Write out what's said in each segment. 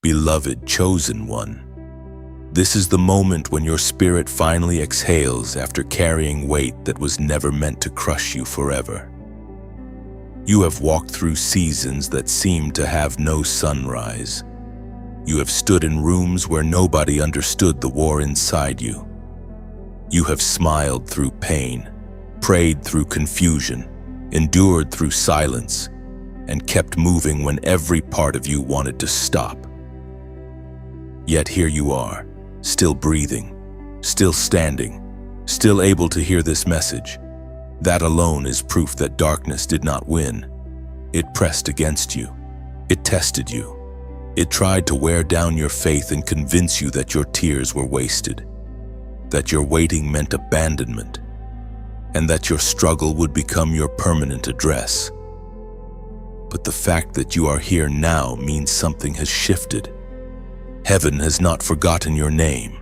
beloved chosen one. This is the moment when your spirit finally exhales after carrying weight that was never meant to crush you forever. You have walked through seasons that seemed to have no sunrise. You have stood in rooms where nobody understood the war inside you. You have smiled through pain, prayed through confusion, endured through silence, and kept moving when every part of you wanted to stop. Yet here you are, still breathing, still standing, still able to hear this message. That alone is proof that darkness did not win. It pressed against you. It tested you. It tried to wear down your faith and convince you that your tears were wasted, that your waiting meant abandonment, and that your struggle would become your permanent address. But the fact that you are here now means something has shifted. Heaven has not forgotten your name.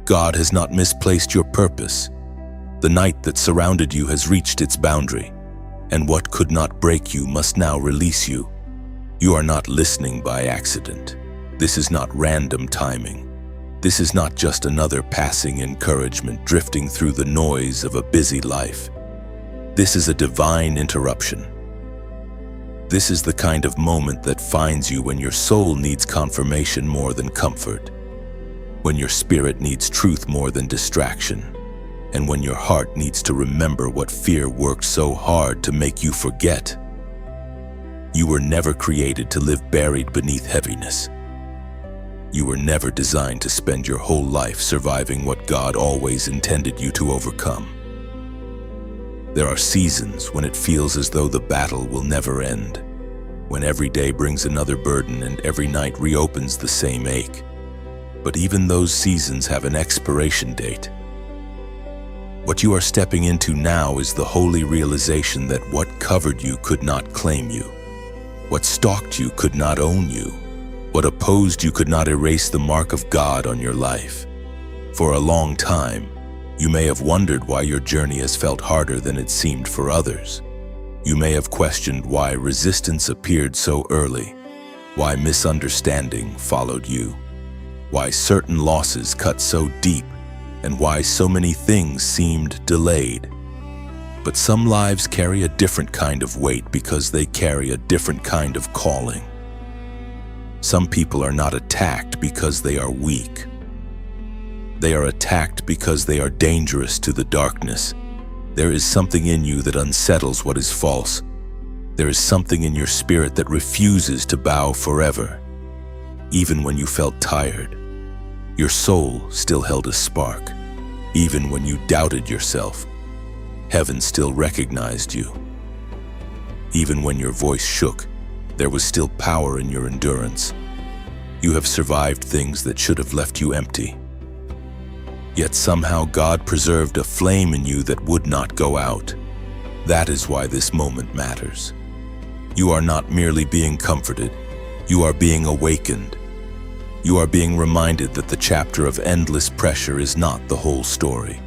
God has not misplaced your purpose. The night that surrounded you has reached its boundary, and what could not break you must now release you. You are not listening by accident. This is not random timing. This is not just another passing encouragement drifting through the noise of a busy life. This is a divine interruption. This is the kind of moment that finds you when your soul needs confirmation more than comfort, when your spirit needs truth more than distraction, and when your heart needs to remember what fear worked so hard to make you forget. You were never created to live buried beneath heaviness. You were never designed to spend your whole life surviving what God always intended you to overcome. There are seasons when it feels as though the battle will never end, when every day brings another burden and every night reopens the same ache. But even those seasons have an expiration date. What you are stepping into now is the holy realization that what covered you could not claim you. What stalked you could not own you. What opposed you could not erase the mark of God on your life. For a long time, you may have wondered why your journey has felt harder than it seemed for others. You may have questioned why resistance appeared so early, why misunderstanding followed you, why certain losses cut so deep, and why so many things seemed delayed. But some lives carry a different kind of weight because they carry a different kind of calling. Some people are not attacked because they are weak. They are attacked because they are dangerous to the darkness. There is something in you that unsettles what is false. There is something in your spirit that refuses to bow forever. Even when you felt tired, your soul still held a spark. Even when you doubted yourself, heaven still recognized you. Even when your voice shook, there was still power in your endurance. You have survived things that should have left you empty. Yet somehow God preserved a flame in you that would not go out. That is why this moment matters. You are not merely being comforted, you are being awakened. You are being reminded that the chapter of endless pressure is not the whole story.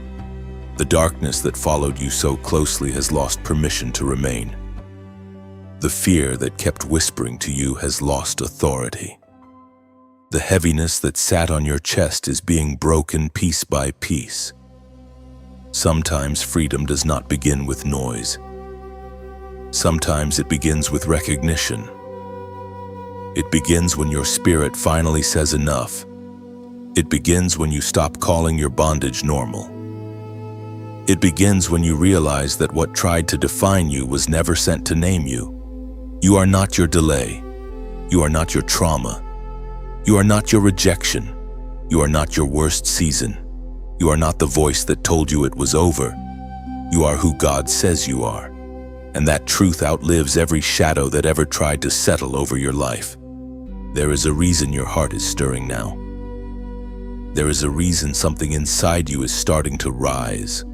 The darkness that followed you so closely has lost permission to remain. The fear that kept whispering to you has lost authority. The heaviness that sat on your chest is being broken piece by piece. Sometimes freedom does not begin with noise. Sometimes it begins with recognition. It begins when your spirit finally says enough. It begins when you stop calling your bondage normal. It begins when you realize that what tried to define you was never sent to name you. You are not your delay. You are not your trauma. You are not your rejection. You are not your worst season. You are not the voice that told you it was over. You are who God says you are. And that truth outlives every shadow that ever tried to settle over your life. There is a reason your heart is stirring now. There is a reason something inside you is starting to rise.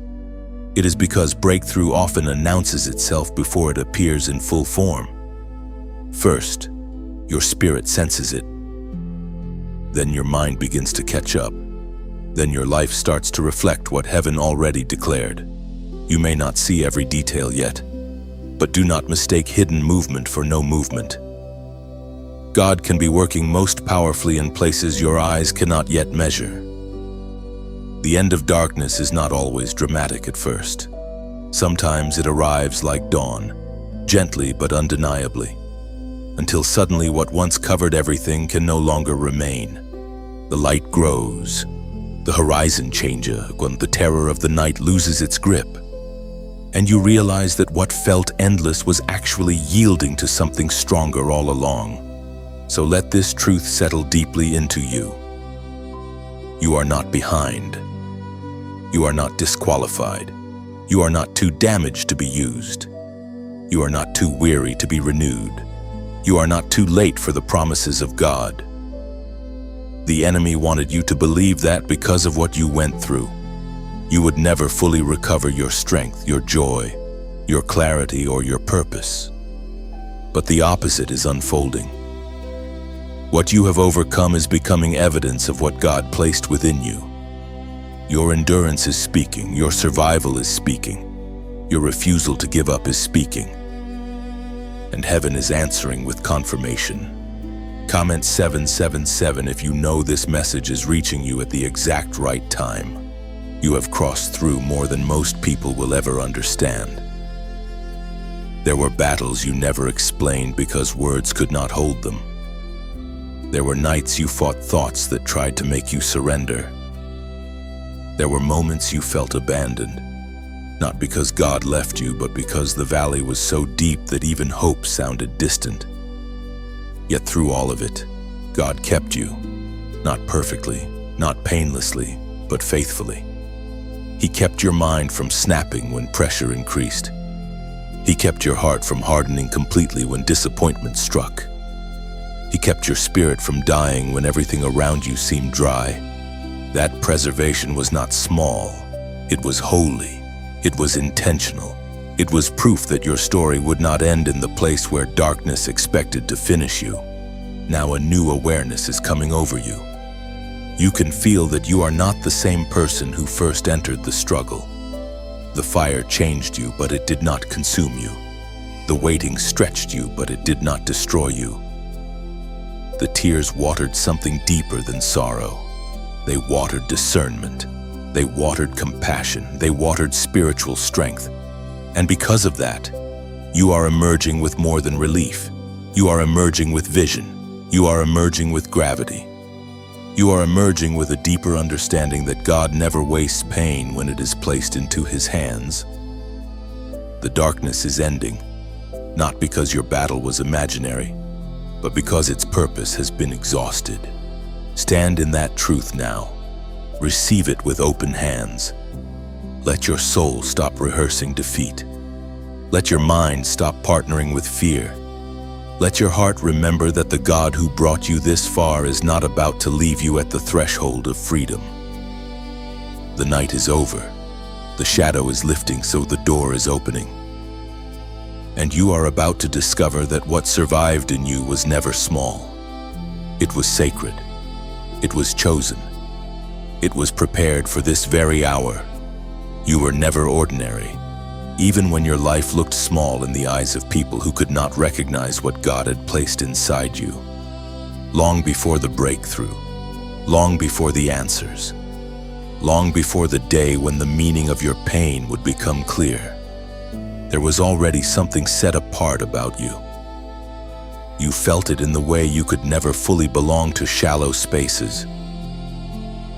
It is because breakthrough often announces itself before it appears in full form. First, your spirit senses it. Then your mind begins to catch up. Then your life starts to reflect what heaven already declared. You may not see every detail yet, but do not mistake hidden movement for no movement. God can be working most powerfully in places your eyes cannot yet measure. The end of darkness is not always dramatic at first. Sometimes it arrives like dawn, gently but undeniably, until suddenly what once covered everything can no longer remain. The light grows, the horizon changes when the terror of the night loses its grip, and you realize that what felt endless was actually yielding to something stronger all along. So let this truth settle deeply into you. You are not behind. You are not disqualified. You are not too damaged to be used. You are not too weary to be renewed. You are not too late for the promises of God. The enemy wanted you to believe that because of what you went through, you would never fully recover your strength, your joy, your clarity, or your purpose. But the opposite is unfolding. What you have overcome is becoming evidence of what God placed within you. Your endurance is speaking, your survival is speaking, your refusal to give up is speaking, and heaven is answering with confirmation. Comment 777 if you know this message is reaching you at the exact right time. You have crossed through more than most people will ever understand. There were battles you never explained because words could not hold them. There were nights you fought thoughts that tried to make you surrender. There were moments you felt abandoned, not because God left you, but because the valley was so deep that even hope sounded distant. Yet through all of it, God kept you, not perfectly, not painlessly, but faithfully. He kept your mind from snapping when pressure increased. He kept your heart from hardening completely when disappointment struck. He kept your spirit from dying when everything around you seemed dry. That preservation was not small. It was holy. It was intentional. It was proof that your story would not end in the place where darkness expected to finish you. Now a new awareness is coming over you. You can feel that you are not the same person who first entered the struggle. The fire changed you, but it did not consume you. The waiting stretched you, but it did not destroy you. The tears watered something deeper than sorrow. They watered discernment. They watered compassion. They watered spiritual strength. And because of that, you are emerging with more than relief. You are emerging with vision. You are emerging with gravity. You are emerging with a deeper understanding that God never wastes pain when it is placed into His hands. The darkness is ending, not because your battle was imaginary, but because its purpose has been exhausted. Stand in that truth now. Receive it with open hands. Let your soul stop rehearsing defeat. Let your mind stop partnering with fear. Let your heart remember that the God who brought you this far is not about to leave you at the threshold of freedom. The night is over. The shadow is lifting, so the door is opening. And you are about to discover that what survived in you was never small. It was sacred. It was chosen. It was prepared for this very hour. You were never ordinary, even when your life looked small in the eyes of people who could not recognize what God had placed inside you. Long before the breakthrough, long before the answers, long before the day when the meaning of your pain would become clear, there was already something set apart about you. You felt it in the way you could never fully belong to shallow spaces.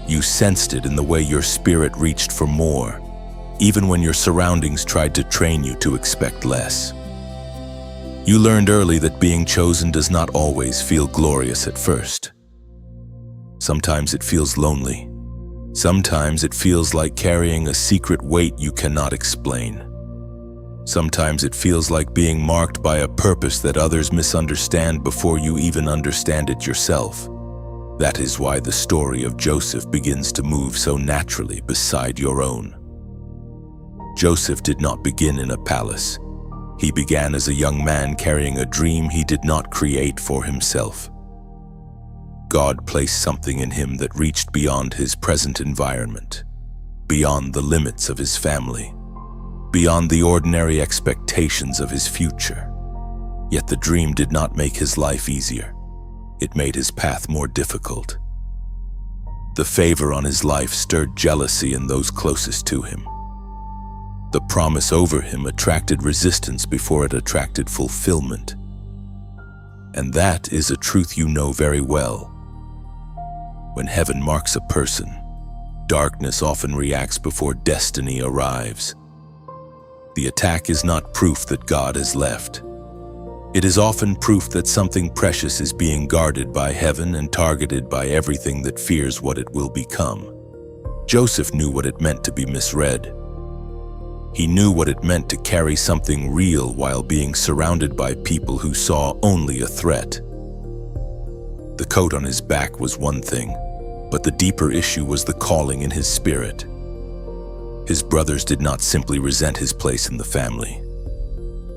You sensed it in the way your spirit reached for more, even when your surroundings tried to train you to expect less. You learned early that being chosen does not always feel glorious at first. Sometimes it feels lonely. Sometimes it feels like carrying a secret weight you cannot explain. Sometimes it feels like being marked by a purpose that others misunderstand before you even understand it yourself. That is why the story of Joseph begins to move so naturally beside your own. Joseph did not begin in a palace. He began as a young man carrying a dream he did not create for himself. God placed something in him that reached beyond his present environment, beyond the limits of his family, beyond the ordinary expectations of his future. Yet the dream did not make his life easier. It made his path more difficult. The favor on his life stirred jealousy in those closest to him. The promise over him attracted resistance before it attracted fulfillment. And that is a truth you know very well. When heaven marks a person, darkness often reacts before destiny arrives. The attack is not proof that God has left. It is often proof that something precious is being guarded by heaven and targeted by everything that fears what it will become. Joseph knew what it meant to be misread. He knew what it meant to carry something real while being surrounded by people who saw only a threat. The coat on his back was one thing, but the deeper issue was the calling in his spirit. His brothers did not simply resent his place in the family.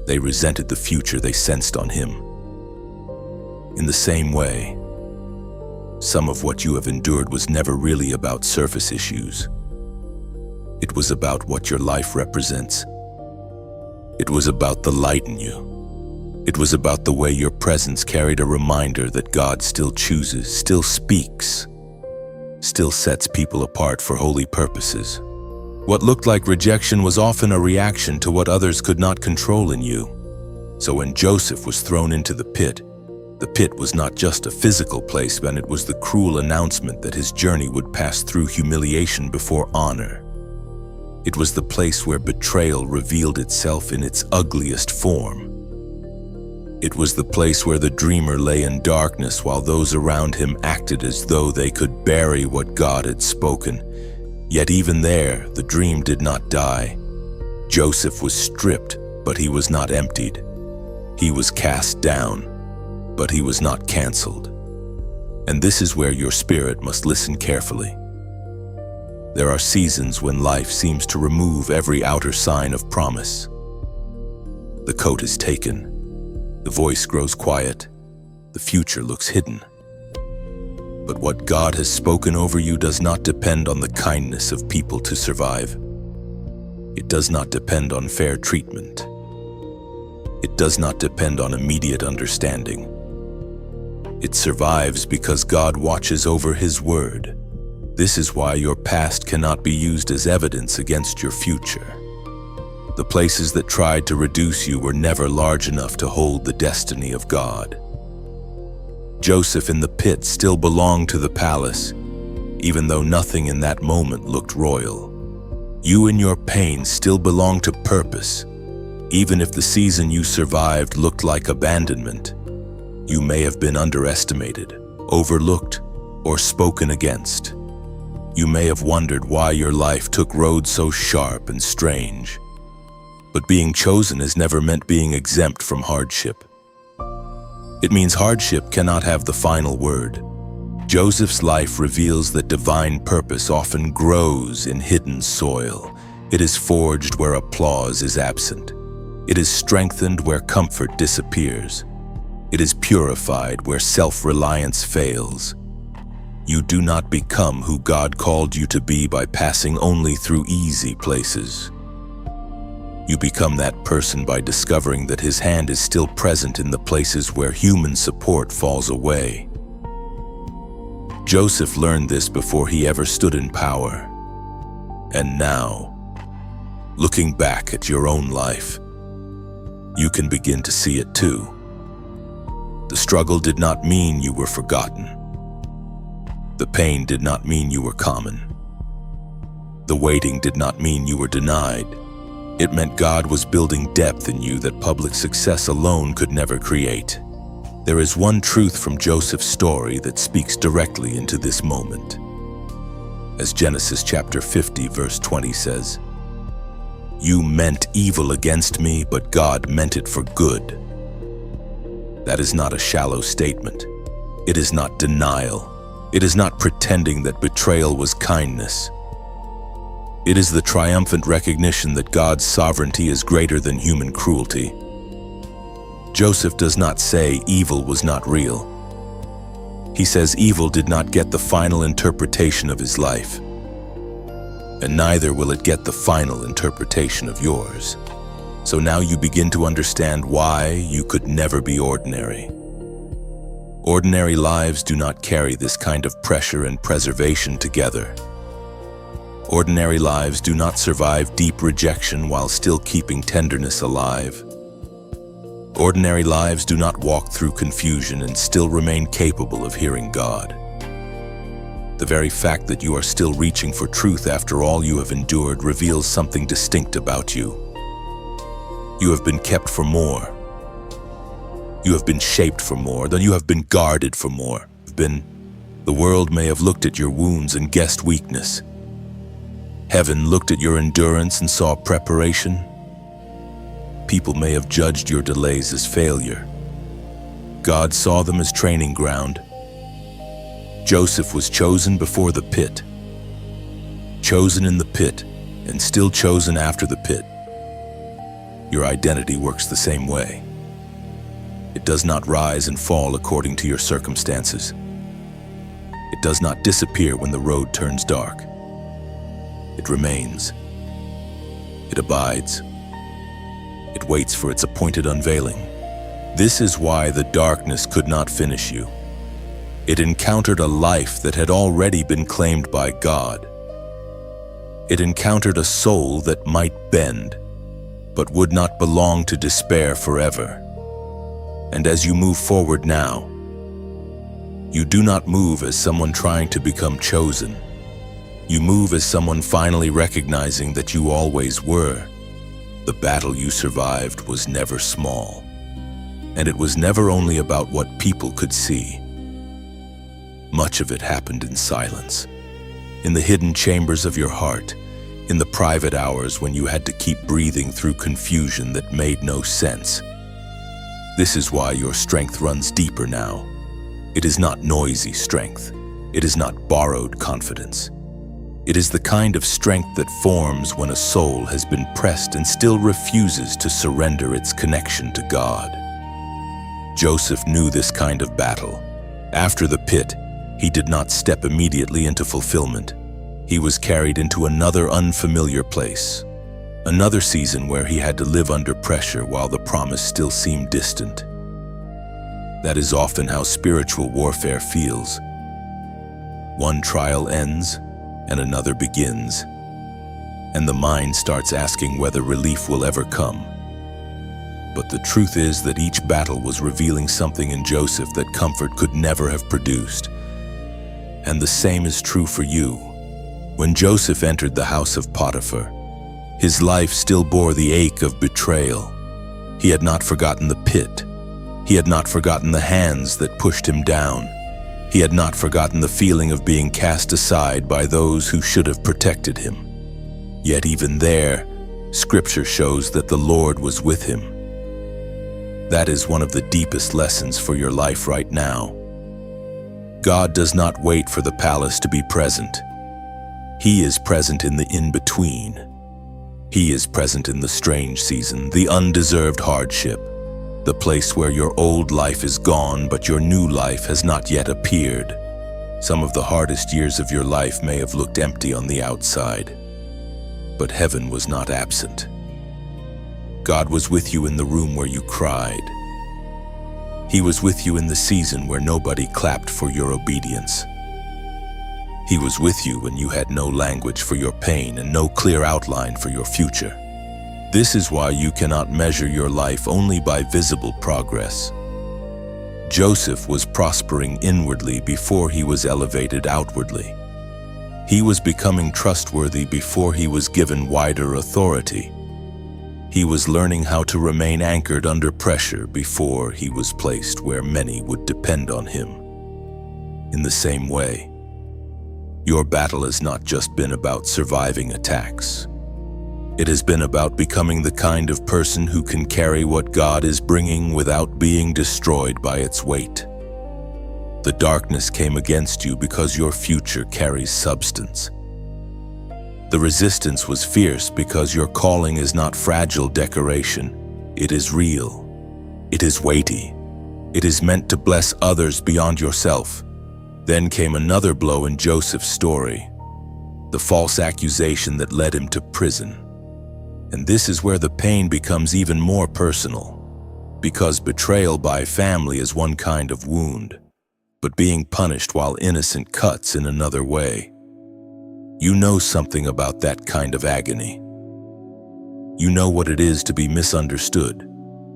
They resented the future they sensed on him. In the same way, some of what you have endured was never really about surface issues. It was about what your life represents. It was about the light in you. It was about the way your presence carried a reminder that God still chooses, still speaks, still sets people apart for holy purposes. What looked like rejection was often a reaction to what others could not control in you. So when Joseph was thrown into the pit was not just a physical place, but it was the cruel announcement that his journey would pass through humiliation before honor. It was the place where betrayal revealed itself in its ugliest form. It was the place where the dreamer lay in darkness while those around him acted as though they could bury what God had spoken. Yet even there, the dream did not die. Joseph was stripped, but he was not emptied. He was cast down, but he was not canceled. And this is where your spirit must listen carefully. There are seasons when life seems to remove every outer sign of promise. The coat is taken, the voice grows quiet, the future looks hidden. But what God has spoken over you does not depend on the kindness of people to survive. It does not depend on fair treatment. It does not depend on immediate understanding. It survives because God watches over His word. This is why your past cannot be used as evidence against your future. The places that tried to reduce you were never large enough to hold the destiny of God. Joseph in the pit still belonged to the palace, even though nothing in that moment looked royal. You in your pain still belong to purpose, even if the season you survived looked like abandonment. You may have been underestimated, overlooked, or spoken against. You may have wondered why your life took roads so sharp and strange. But being chosen has never meant being exempt from hardship. It means hardship cannot have the final word. Joseph's life reveals that divine purpose often grows in hidden soil. It is forged where applause is absent. It is strengthened where comfort disappears. It is purified where self-reliance fails. You do not become who God called you to be by passing only through easy places. You become that person by discovering that His hand is still present in the places where human support falls away. Joseph learned this before he ever stood in power. And now, looking back at your own life, you can begin to see it too. The struggle did not mean you were forgotten. The pain did not mean you were common. The waiting did not mean you were denied. It meant God was building depth in you that public success alone could never create. There is one truth from Joseph's story that speaks directly into this moment. As Genesis chapter 50 verse 20 says, "You meant evil against me, but God meant it for good." That is not a shallow statement. It is not denial. It is not pretending that betrayal was kindness. It is the triumphant recognition that God's sovereignty is greater than human cruelty. Joseph does not say evil was not real. He says evil did not get the final interpretation of his life, and neither will it get the final interpretation of yours. So now you begin to understand why you could never be ordinary. Ordinary lives do not carry this kind of pressure and preservation together. Ordinary lives do not survive deep rejection while still keeping tenderness alive. Ordinary lives do not walk through confusion and still remain capable of hearing God. The very fact that you are still reaching for truth after all you have endured reveals something distinct about you. You have been kept for more. You have been shaped for more, then you have been guarded for more. The world may have looked at your wounds and guessed weakness. Heaven looked at your endurance and saw preparation. People may have judged your delays as failure. God saw them as training ground. Joseph was chosen before the pit, chosen in the pit, and still chosen after the pit. Your identity works the same way. It does not rise and fall according to your circumstances. It does not disappear when the road turns dark. It remains. It abides. It waits for its appointed unveiling. This is why the darkness could not finish you. It encountered a life that had already been claimed by God. It encountered a soul that might bend, but would not belong to despair forever. And as you move forward now, you do not move as someone trying to become chosen. You move as someone finally recognizing that you always were. The battle you survived was never small, and it was never only about what people could see. Much of it happened in silence, in the hidden chambers of your heart, in the private hours when you had to keep breathing through confusion that made no sense. This is why your strength runs deeper now. It is not noisy strength. It is not borrowed confidence. It is the kind of strength that forms when a soul has been pressed and still refuses to surrender its connection to God. Joseph knew this kind of battle. After the pit, he did not step immediately into fulfillment. He was carried into another unfamiliar place, another season where he had to live under pressure while the promise still seemed distant. That is often how spiritual warfare feels. One trial ends, and another begins, and the mind starts asking whether relief will ever come. But the truth is that each battle was revealing something in Joseph that comfort could never have produced. And the same is true for you. When Joseph entered the house of Potiphar, his life still bore the ache of betrayal. He had not forgotten the pit. He had not forgotten the hands that pushed him down. He had not forgotten the feeling of being cast aside by those who should have protected him. Yet even there, Scripture shows that the Lord was with him. That is one of the deepest lessons for your life right now. God does not wait for the palace to be present. He is present in the in-between. He is present in the strange season, the undeserved hardship, the place where your old life is gone but your new life has not yet appeared. Some of the hardest years of your life may have looked empty on the outside, but heaven was not absent. God was with you in the room where you cried. He was with you in the season where nobody clapped for your obedience. He was with you when you had no language for your pain and no clear outline for your future. This is why you cannot measure your life only by visible progress. Joseph was prospering inwardly before he was elevated outwardly. He was becoming trustworthy before he was given wider authority. He was learning how to remain anchored under pressure before he was placed where many would depend on him. In the same way, your battle has not just been about surviving attacks. It has been about becoming the kind of person who can carry what God is bringing without being destroyed by its weight. The darkness came against you because your future carries substance. The resistance was fierce because your calling is not fragile decoration. It is real. It is weighty. It is meant to bless others beyond yourself. Then came another blow in Joseph's story, the false accusation that led him to prison. And this is where the pain becomes even more personal, because betrayal by family is one kind of wound, but being punished while innocent cuts in another way. You know something about that kind of agony. You know what it is to be misunderstood.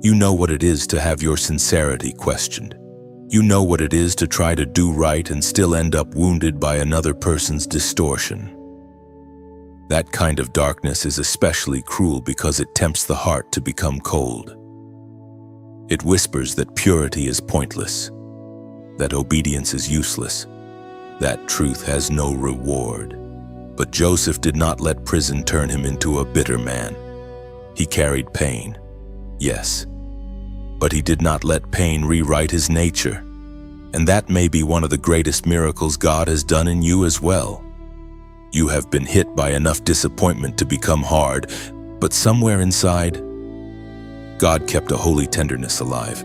You know what it is to have your sincerity questioned. You know what it is to try to do right and still end up wounded by another person's distortion. That kind of darkness is especially cruel because it tempts the heart to become cold. It whispers that purity is pointless, that obedience is useless, that truth has no reward. But Joseph did not let prison turn him into a bitter man. He carried pain, yes, but he did not let pain rewrite his nature. And that may be one of the greatest miracles God has done in you as well. You have been hit by enough disappointment to become hard, but somewhere inside, God kept a holy tenderness alive.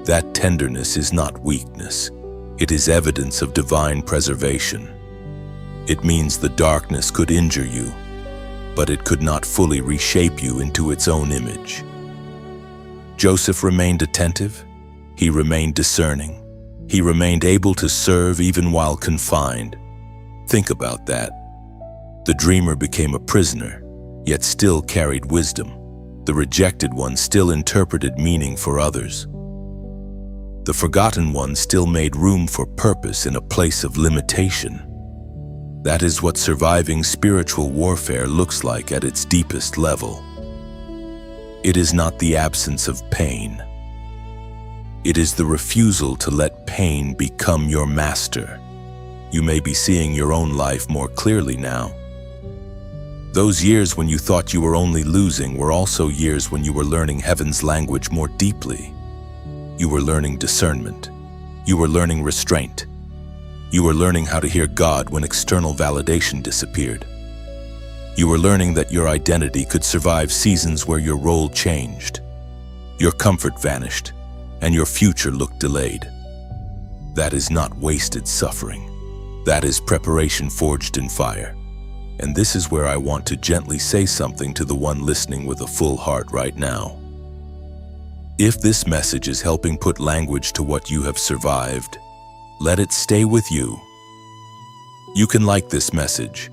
That tenderness is not weakness. It is evidence of divine preservation. It means the darkness could injure you, but it could not fully reshape you into its own image. Joseph remained attentive. He remained discerning. He remained able to serve even while confined. Think about that. The dreamer became a prisoner, yet still carried wisdom. The rejected one still interpreted meaning for others. The forgotten one still made room for purpose in a place of limitation. That is what surviving spiritual warfare looks like at its deepest level. It is not the absence of pain. It is the refusal to let pain become your master. You may be seeing your own life more clearly now. Those years when you thought you were only losing were also years when you were learning heaven's language more deeply. You were learning discernment. You were learning restraint. You were learning how to hear God when external validation disappeared. You were learning that your identity could survive seasons where your role changed, your comfort vanished, and your future looked delayed. That is not wasted suffering. That is preparation forged in fire. And this is where I want to gently say something to the one listening with a full heart right now. If this message is helping put language to what you have survived, let it stay with you. You can like this message,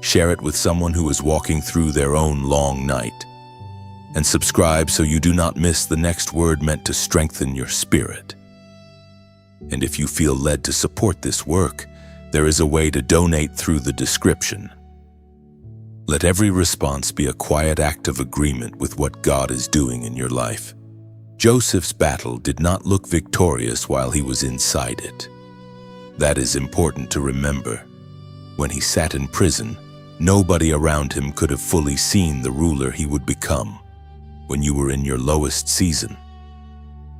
share it with someone who is walking through their own long night, and subscribe so you do not miss the next word meant to strengthen your spirit. And if you feel led to support this work, there is a way to donate through the description. Let every response be a quiet act of agreement with what God is doing in your life. Joseph's battle did not look victorious while he was inside it. That is important to remember. When he sat in prison, nobody around him could have fully seen the ruler he would become. When you were in your lowest season,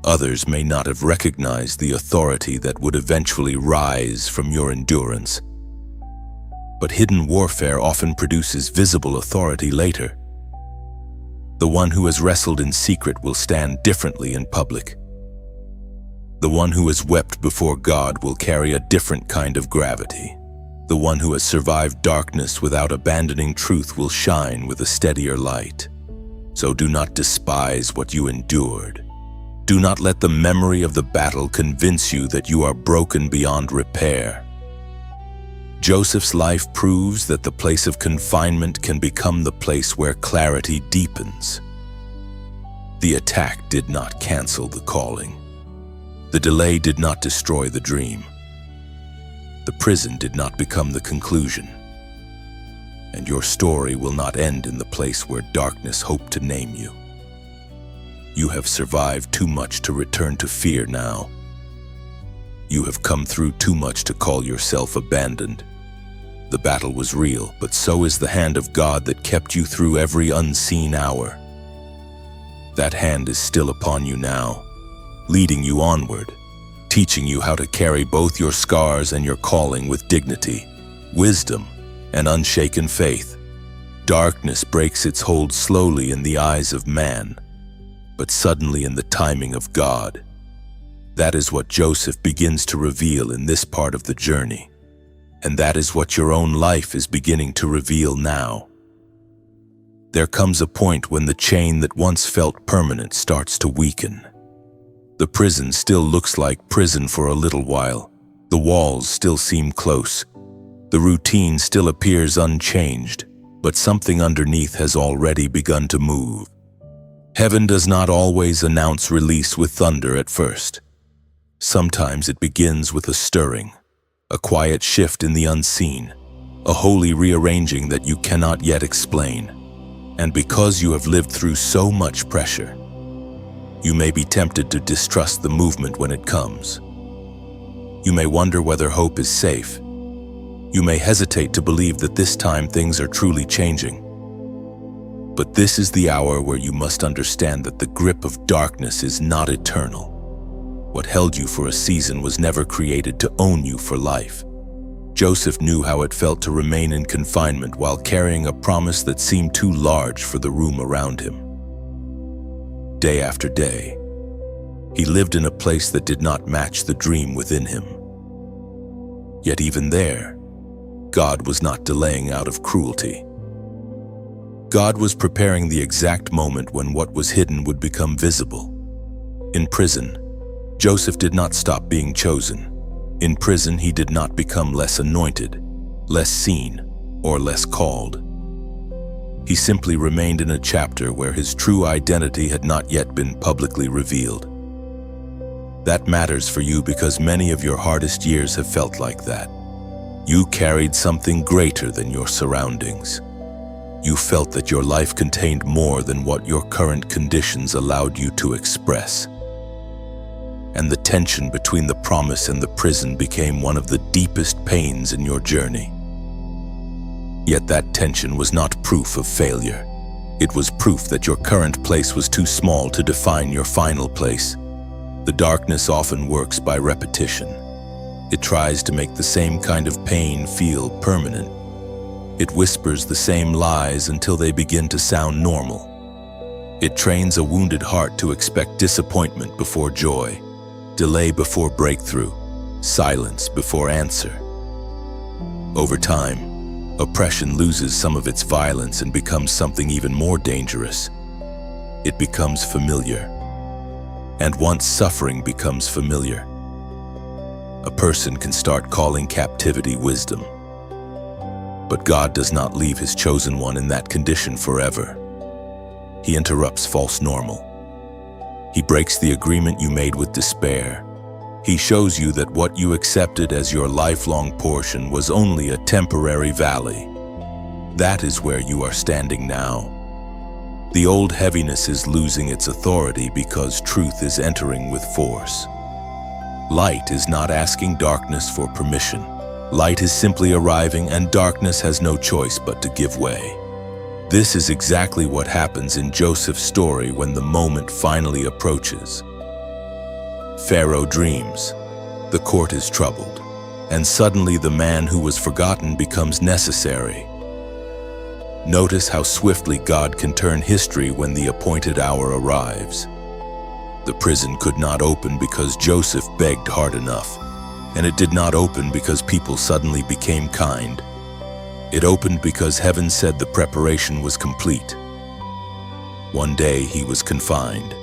others may not have recognized the authority that would eventually rise from your endurance. But hidden warfare often produces visible authority later. The one who has wrestled in secret will stand differently in public. The one who has wept before God will carry a different kind of gravity. The one who has survived darkness without abandoning truth will shine with a steadier light. So do not despise what you endured. Do not let the memory of the battle convince you that you are broken beyond repair. Joseph's life proves that the place of confinement can become the place where clarity deepens. The attack did not cancel the calling. The delay did not destroy the dream. The prison did not become the conclusion. And your story will not end in the place where darkness hoped to name you. You have survived too much to return to fear now. You have come through too much to call yourself abandoned. The battle was real, but so is the hand of God that kept you through every unseen hour. That hand is still upon you now, leading you onward, teaching you how to carry both your scars and your calling with dignity, wisdom, and unshaken faith. Darkness breaks its hold slowly in the eyes of man, but suddenly in the timing of God. That is what Joseph begins to reveal in this part of the journey, and that is what your own life is beginning to reveal now. There comes a point when the chain that once felt permanent starts to weaken. The prison still looks like prison for a little while, The walls still seem close. The routine still appears unchanged, but something underneath has already begun to move. Heaven does not always announce release with thunder at first. Sometimes it begins with a stirring, a quiet shift in the unseen, a holy rearranging that you cannot yet explain. And because you have lived through so much pressure, you may be tempted to distrust the movement when it comes. You may wonder whether hope is safe. You may hesitate to believe that this time things are truly changing. But this is the hour where you must understand that the grip of darkness is not eternal. What held you for a season was never created to own you for life. Joseph knew how it felt to remain in confinement while carrying a promise that seemed too large for the room around him. Day after day, he lived in a place that did not match the dream within him. Yet even there, God was not delaying out of cruelty. God was preparing the exact moment when what was hidden would become visible. In prison, Joseph did not stop being chosen. In prison, he did not become less anointed, less seen, or less called. He simply remained in a chapter where his true identity had not yet been publicly revealed. That matters for you because many of your hardest years have felt like that. You carried something greater than your surroundings. You felt that your life contained more than what your current conditions allowed you to express. And the tension between the promise and the prison became one of the deepest pains in your journey. Yet that tension was not proof of failure. It was proof that your current place was too small to define your final place. The darkness often works by repetition. It tries to make the same kind of pain feel permanent. It whispers the same lies until they begin to sound normal. It trains a wounded heart to expect disappointment before joy, delay before breakthrough, silence before answer. Over time, oppression loses some of its violence and becomes something even more dangerous. It becomes familiar. And once suffering becomes familiar, a person can start calling captivity wisdom. But God does not leave his chosen one in that condition forever. He interrupts false normal. He breaks the agreement you made with despair. He shows you that what you accepted as your lifelong portion was only a temporary valley. That is where you are standing now. The old heaviness is losing its authority because truth is entering with force. Light is not asking darkness for permission. Light is simply arriving, and darkness has no choice but to give way. This is exactly what happens in Joseph's story when the moment finally approaches. Pharaoh dreams. The court is troubled, and suddenly the man who was forgotten becomes necessary. Notice how swiftly God can turn history when the appointed hour arrives. The prison could not open because Joseph begged hard enough. And it did not open because people suddenly became kind. It opened because heaven said the preparation was complete. One day he was confined,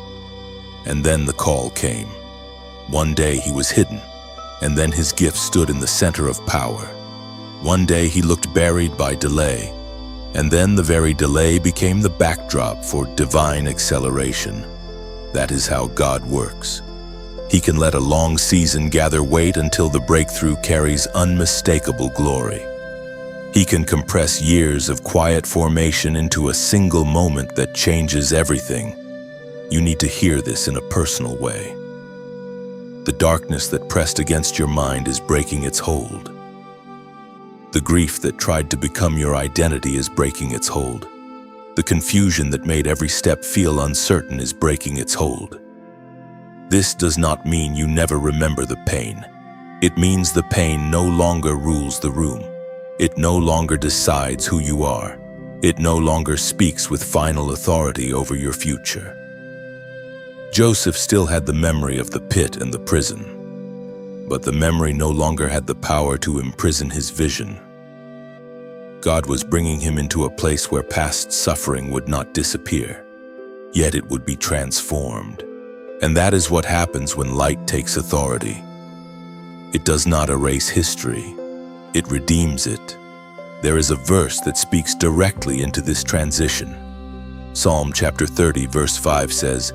and then the call came. One day he was hidden, and then his gift stood in the center of power. One day he looked buried by delay, and then the very delay became the backdrop for divine acceleration. That is how God works. He can let a long season gather weight until the breakthrough carries unmistakable glory. He can compress years of quiet formation into a single moment that changes everything. You need to hear this in a personal way. The darkness that pressed against your mind is breaking its hold. The grief that tried to become your identity is breaking its hold. The confusion that made every step feel uncertain is breaking its hold. This does not mean you never remember the pain. It means the pain no longer rules the room. It no longer decides who you are. It no longer speaks with final authority over your future. Joseph still had the memory of the pit and the prison, but the memory no longer had the power to imprison his vision. God was bringing him into a place where past suffering would not disappear, yet it would be transformed. And that is what happens when light takes authority. It does not erase history. It redeems it. There is a verse that speaks directly into this transition. Psalm chapter 30, verse 5 says,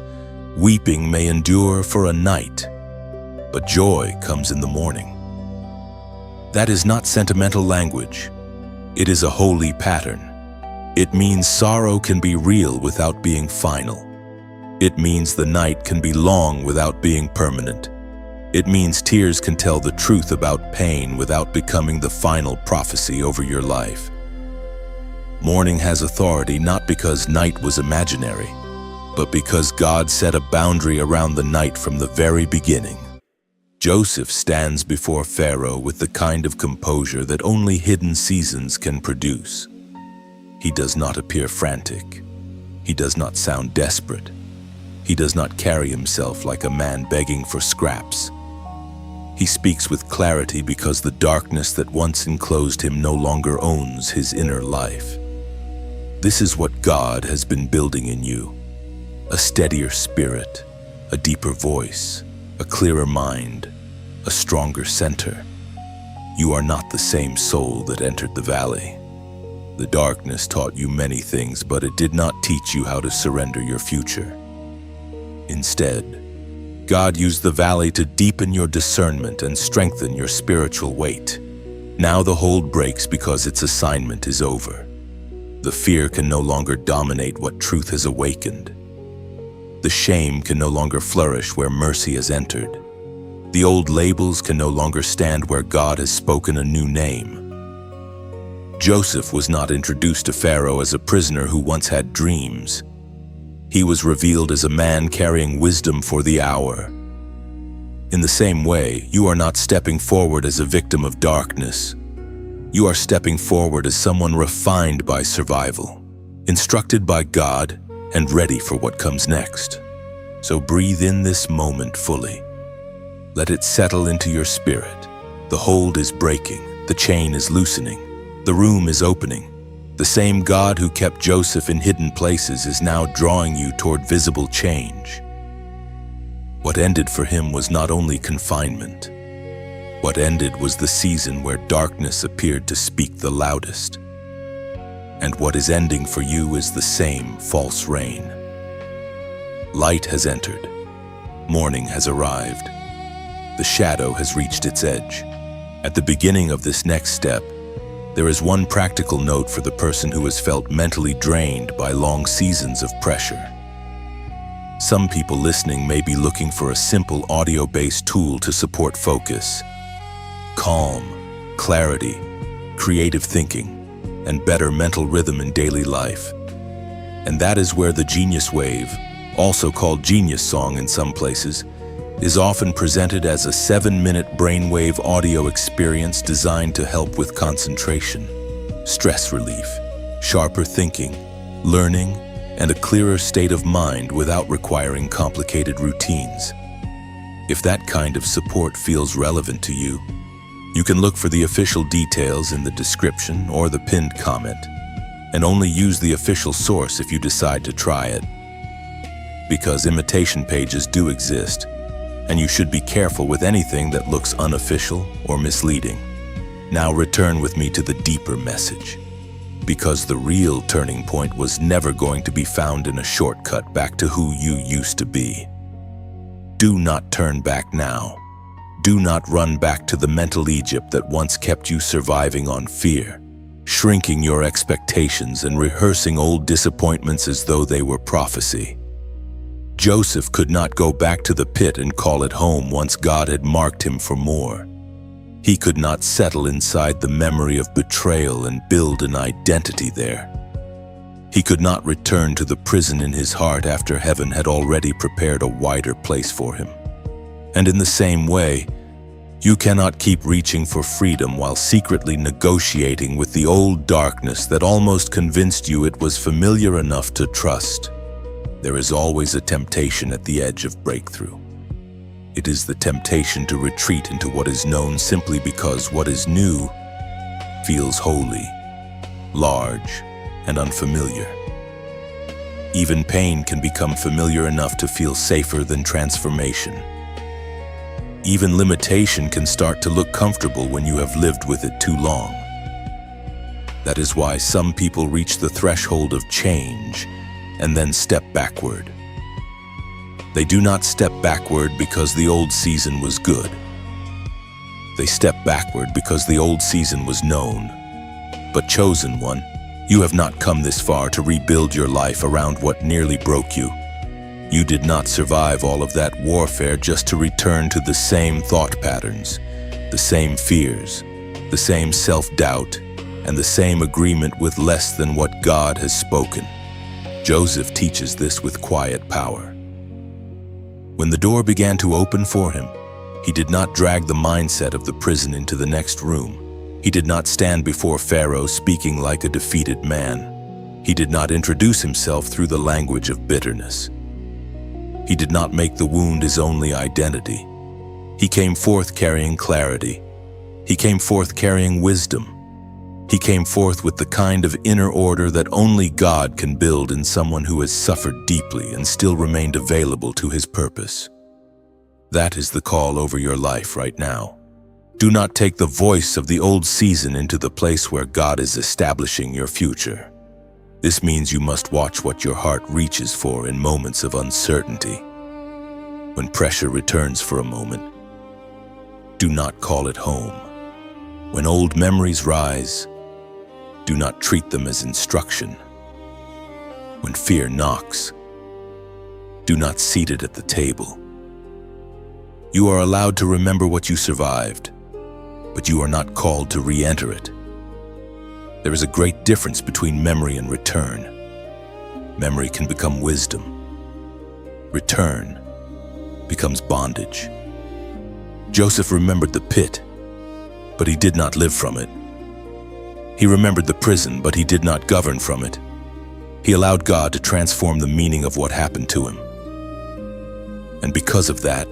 "Weeping may endure for a night, but joy comes in the morning." That is not sentimental language. It is a holy pattern. It means sorrow can be real without being final. It means the night can be long without being permanent. It means tears can tell the truth about pain without becoming the final prophecy over your life. Mourning has authority not because night was imaginary, but because God set a boundary around the night from the very beginning. Joseph stands before Pharaoh with the kind of composure that only hidden seasons can produce. He does not appear frantic. He does not sound desperate. He does not carry himself like a man begging for scraps. He speaks with clarity because the darkness that once enclosed him no longer owns his inner life. This is what God has been building in you: a steadier spirit, a deeper voice, a clearer mind, a stronger center. You are not the same soul that entered the valley. The darkness taught you many things, but it did not teach you how to surrender your future. Instead, God used the valley to deepen your discernment and strengthen your spiritual weight. Now the hold breaks because its assignment is over. The fear can no longer dominate what truth has awakened. The shame can no longer flourish where mercy has entered. The old labels can no longer stand where God has spoken a new name. Joseph was not introduced to Pharaoh as a prisoner who once had dreams. He was revealed as a man carrying wisdom for the hour. In the same way, you are not stepping forward as a victim of darkness. You are stepping forward as someone refined by survival, instructed by God, and ready for what comes next. So breathe in this moment fully. Let it settle into your spirit. The hold is breaking. The chain is loosening. The room is opening. The same God who kept Joseph in hidden places is now drawing you toward visible change. What ended for him was not only confinement. What ended was the season where darkness appeared to speak the loudest. And what is ending for you is the same false rain. Light has entered. Morning has arrived. The shadow has reached its edge. At the beginning of this next step, there is one practical note for the person who has felt mentally drained by long seasons of pressure. Some people listening may be looking for a simple audio-based tool to support focus, calm, clarity, creative thinking, and better mental rhythm in daily life. And that is where the Genius Wave, also called Genius Song in some places, is often presented as a 7-minute brainwave audio experience designed to help with concentration, stress relief, sharper thinking, learning, and a clearer state of mind without requiring complicated routines. If that kind of support feels relevant to you, you can look for the official details in the description or the pinned comment, and only use the official source if you decide to try it. Because imitation pages do exist, and you should be careful with anything that looks unofficial or misleading. Now return with me to the deeper message, because the real turning point was never going to be found in a shortcut back to who you used to be. Do not turn back now. Do not run back to the mental Egypt that once kept you surviving on fear, shrinking your expectations and rehearsing old disappointments as though they were prophecy. Joseph could not go back to the pit and call it home once God had marked him for more. He could not settle inside the memory of betrayal and build an identity there. He could not return to the prison in his heart after heaven had already prepared a wider place for him. And in the same way, you cannot keep reaching for freedom while secretly negotiating with the old darkness that almost convinced you it was familiar enough to trust. There is always a temptation at the edge of breakthrough. It is the temptation to retreat into what is known simply because what is new feels holy, large, and unfamiliar. Even pain can become familiar enough to feel safer than transformation. Even limitation can start to look comfortable when you have lived with it too long. That is why some people reach the threshold of change and then step backward. They do not step backward because the old season was good. They step backward because the old season was known. But chosen one, you have not come this far to rebuild your life around what nearly broke you. You did not survive all of that warfare just to return to the same thought patterns, the same fears, the same self-doubt, and the same agreement with less than what God has spoken. Joseph teaches this with quiet power. When the door began to open for him, he did not drag the mindset of the prison into the next room. He did not stand before Pharaoh speaking like a defeated man. He did not introduce himself through the language of bitterness. He did not make the wound his only identity. He came forth carrying clarity. He came forth carrying wisdom. He came forth with the kind of inner order that only God can build in someone who has suffered deeply and still remained available to his purpose. That is the call over your life right now. Do not take the voice of the old season into the place where God is establishing your future. This means you must watch what your heart reaches for in moments of uncertainty. When pressure returns for a moment, do not call it home. When old memories rise, do not treat them as instruction. When fear knocks, do not seat it at the table. You are allowed to remember what you survived, but you are not called to re-enter it. There is a great difference between memory and return. Memory can become wisdom. Return becomes bondage. Joseph remembered the pit, but he did not live from it. He remembered the prison, but he did not govern from it. He allowed God to transform the meaning of what happened to him. And because of that,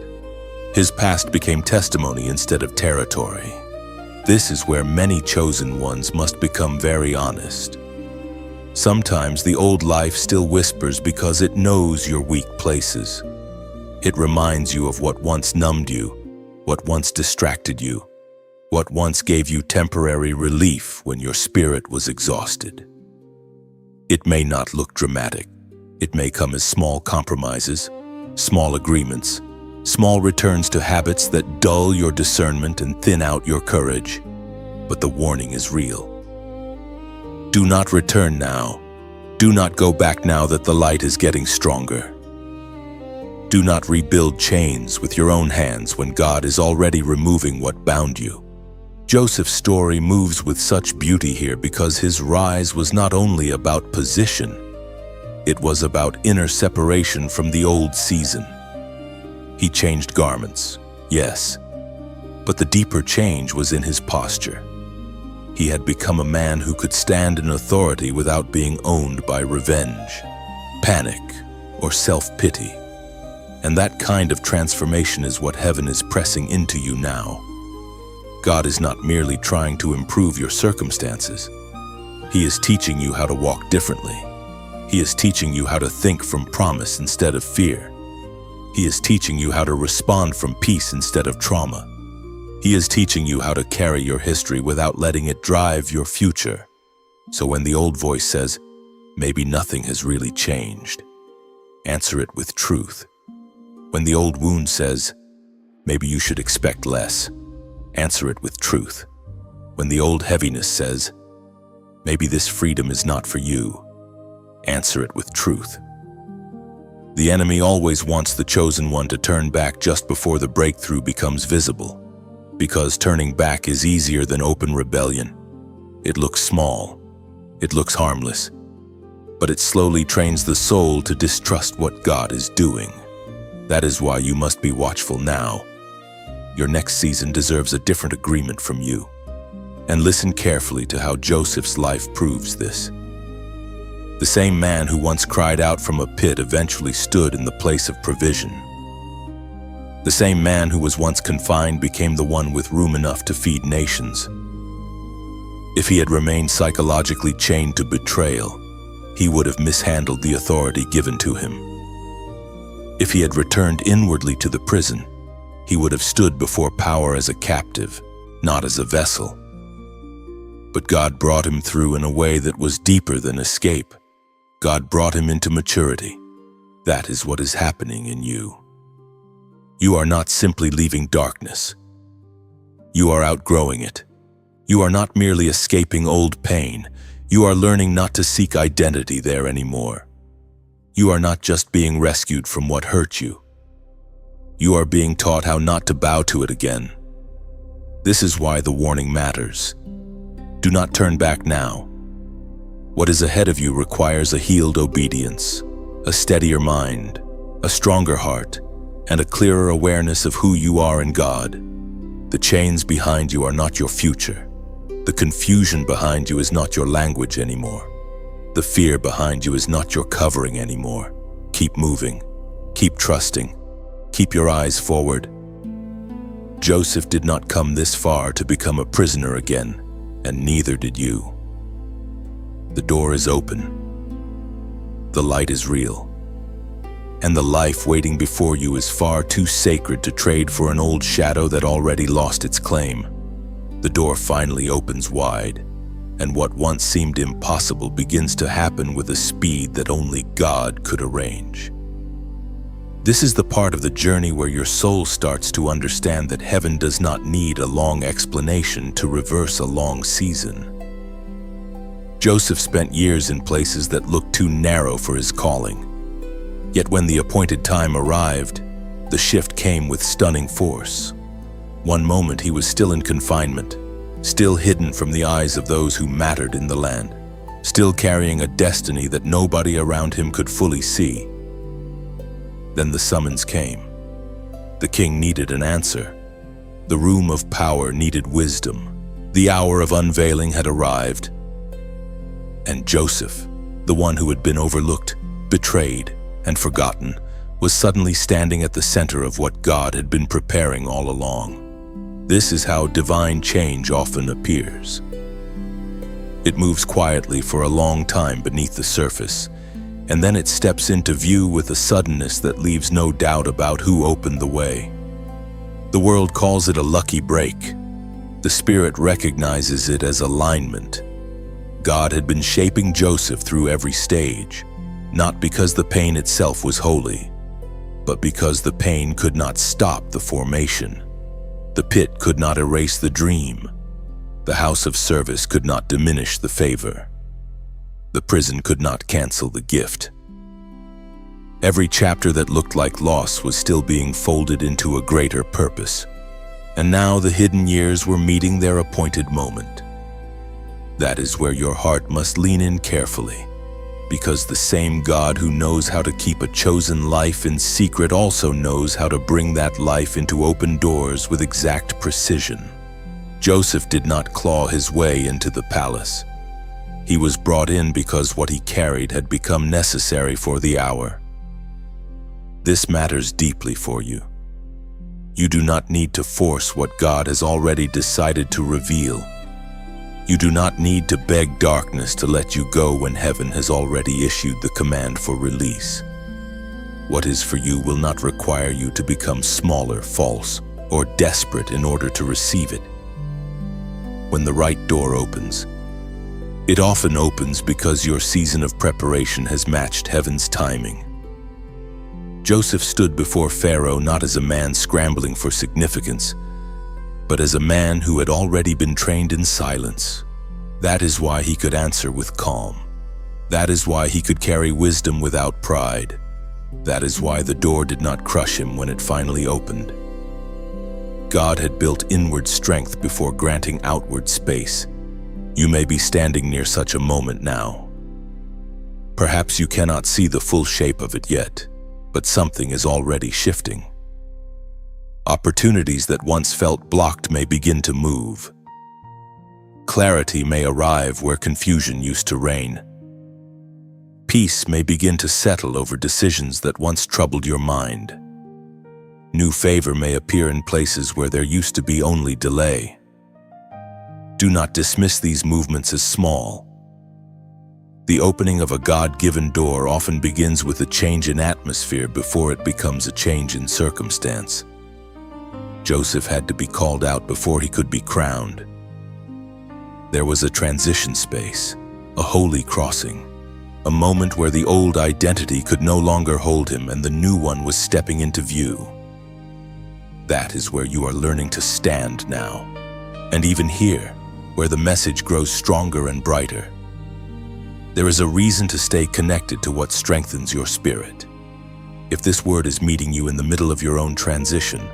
his past became testimony instead of territory. This is where many chosen ones must become very honest. Sometimes the old life still whispers because it knows your weak places. It reminds you of what once numbed you, what once distracted you, what once gave you temporary relief when your spirit was exhausted. It may not look dramatic. It may come as small compromises, small agreements, small returns to habits that dull your discernment and thin out your courage. But the warning is real. Do not return now. Do not go back now that the light is getting stronger. Do not rebuild chains with your own hands when God is already removing what bound you. Joseph's story moves with such beauty here because his rise was not only about position, it was about inner separation from the old season. He changed garments, yes, but the deeper change was in his posture. He had become a man who could stand in authority without being owned by revenge, panic, or self-pity. And that kind of transformation is what heaven is pressing into you now. God is not merely trying to improve your circumstances. He is teaching you how to walk differently. He is teaching you how to think from promise instead of fear. He is teaching you how to respond from peace instead of trauma. He is teaching you how to carry your history without letting it drive your future. So when the old voice says, maybe nothing has really changed, answer it with truth. When the old wound says, maybe you should expect less, answer it with truth. When the old heaviness says, maybe this freedom is not for you, answer it with truth. The enemy always wants the chosen one to turn back just before the breakthrough becomes visible, because turning back is easier than open rebellion. It looks small, it looks harmless, but it slowly trains the soul to distrust what God is doing. That is why you must be watchful now. Your next season deserves a different agreement from you. And listen carefully to how Joseph's life proves this. The same man who once cried out from a pit eventually stood in the place of provision. The same man who was once confined became the one with room enough to feed nations. If he had remained psychologically chained to betrayal, he would have mishandled the authority given to him. If he had returned inwardly to the prison, he would have stood before power as a captive, not as a vessel. But God brought him through in a way that was deeper than escape. God brought him into maturity. That is what is happening in you. You are not simply leaving darkness. You are outgrowing it. You are not merely escaping old pain. You are learning not to seek identity there anymore. You are not just being rescued from what hurt you. You are being taught how not to bow to it again. This is why the warning matters. Do not turn back now. What is ahead of you requires a healed obedience, a steadier mind, a stronger heart, and a clearer awareness of who you are in God. The chains behind you are not your future. The confusion behind you is not your language anymore. The fear behind you is not your covering anymore. Keep moving. Keep trusting. Keep your eyes forward. Joseph did not come this far to become a prisoner again, and neither did you. The door is open. The light is real. And the life waiting before you is far too sacred to trade for an old shadow that already lost its claim. The door finally opens wide, and what once seemed impossible begins to happen with a speed that only God could arrange. This is the part of the journey where your soul starts to understand that heaven does not need a long explanation to reverse a long season. Joseph spent years in places that looked too narrow for his calling. Yet when the appointed time arrived, the shift came with stunning force. One moment he was still in confinement, still hidden from the eyes of those who mattered in the land, still carrying a destiny that nobody around him could fully see. Then the summons came. The king needed an answer. The room of power needed wisdom. The hour of unveiling had arrived. And Joseph, the one who had been overlooked, betrayed, and forgotten, was suddenly standing at the center of what God had been preparing all along. This is how divine change often appears. It moves quietly for a long time beneath the surface, and then it steps into view with a suddenness that leaves no doubt about who opened the way. The world calls it a lucky break. The Spirit recognizes it as alignment. God had been shaping Joseph through every stage, not because the pain itself was holy, but because the pain could not stop the formation. The pit could not erase the dream. The house of service could not diminish the favor. The prison could not cancel the gift. Every chapter that looked like loss was still being folded into a greater purpose, and now the hidden years were meeting their appointed moment. That is where your heart must lean in carefully, because the same God who knows how to keep a chosen life in secret also knows how to bring that life into open doors with exact precision. Joseph did not claw his way into the palace. He was brought in because what he carried had become necessary for the hour. This matters deeply for you. You do not need to force what God has already decided to reveal. You do not need to beg darkness to let you go when heaven has already issued the command for release. What is for you will not require you to become smaller, false, or desperate in order to receive it. When the right door opens, it often opens because your season of preparation has matched heaven's timing. Joseph stood before Pharaoh not as a man scrambling for significance, but as a man who had already been trained in silence. That is why he could answer with calm. That is why he could carry wisdom without pride. That is why the door did not crush him when it finally opened. God had built inward strength before granting outward space. You may be standing near such a moment now. Perhaps you cannot see the full shape of it yet, but something is already shifting. Opportunities that once felt blocked may begin to move. Clarity may arrive where confusion used to reign. Peace may begin to settle over decisions that once troubled your mind. New favor may appear in places where there used to be only delay. Do not dismiss these movements as small. The opening of a God-given door often begins with a change in atmosphere before it becomes a change in circumstance. Joseph had to be called out before he could be crowned. There was a transition space, a holy crossing, a moment where the old identity could no longer hold him and the new one was stepping into view. That is where you are learning to stand now, and even here, where the message grows stronger and brighter. There is a reason to stay connected to what strengthens your spirit. If this word is meeting you in the middle of your own transition,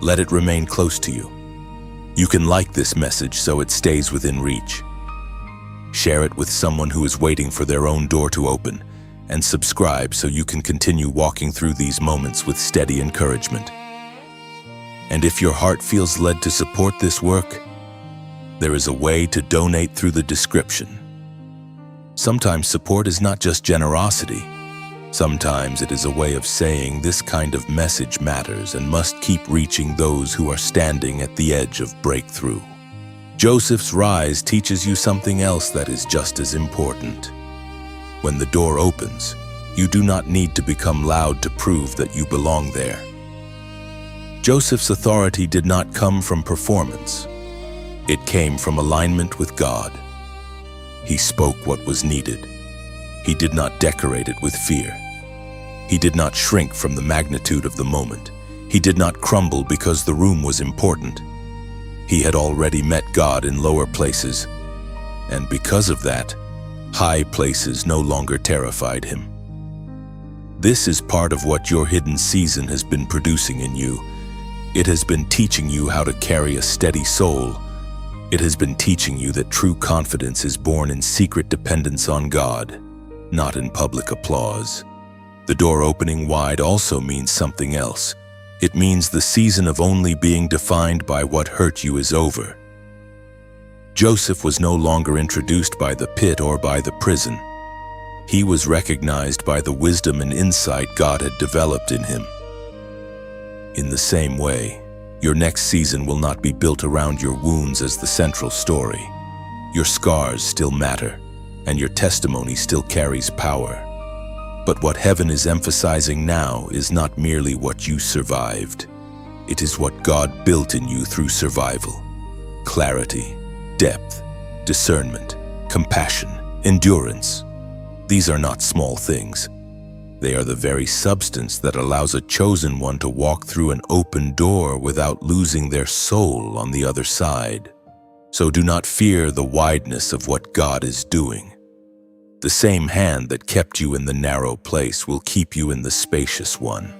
let it remain close to you. You can like this message so it stays within reach. Share it with someone who is waiting for their own door to open, and subscribe so you can continue walking through these moments with steady encouragement. And if your heart feels led to support this work, there is a way to donate through the description. Sometimes support is not just generosity. Sometimes it is a way of saying this kind of message matters and must keep reaching those who are standing at the edge of breakthrough. Joseph's rise teaches you something else that is just as important. When the door opens, you do not need to become loud to prove that you belong there. Joseph's authority did not come from performance. It came from alignment with God. He spoke what was needed. He did not decorate it with fear. He did not shrink from the magnitude of the moment. He did not crumble because the room was important. He had already met God in lower places, and because of that, high places no longer terrified him. This is part of what your hidden season has been producing in you. It has been teaching you how to carry a steady soul. It has been teaching you that true confidence is born in secret dependence on God, not in public applause. The door opening wide also means something else. It means the season of only being defined by what hurt you is over. Joseph was no longer introduced by the pit or by the prison. He was recognized by the wisdom and insight God had developed in him. In the same way, your next season will not be built around your wounds as the central story. Your scars still matter, and your testimony still carries power. But what heaven is emphasizing now is not merely what you survived. It is what God built in you through survival. Clarity, depth, discernment, compassion, endurance. These are not small things. They are the very substance that allows a chosen one to walk through an open door without losing their soul on the other side. So do not fear the wideness of what God is doing. The same hand that kept you in the narrow place will keep you in the spacious one.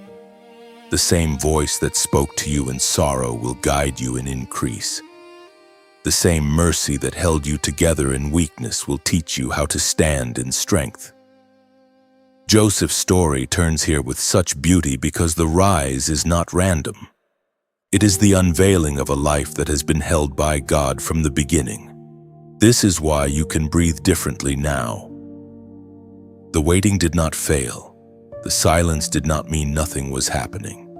The same voice that spoke to you in sorrow will guide you in increase. The same mercy that held you together in weakness will teach you how to stand in strength. Joseph's story turns here with such beauty because the rise is not random. It is the unveiling of a life that has been held by God from the beginning. This is why you can breathe differently now. The waiting did not fail. The silence did not mean nothing was happening.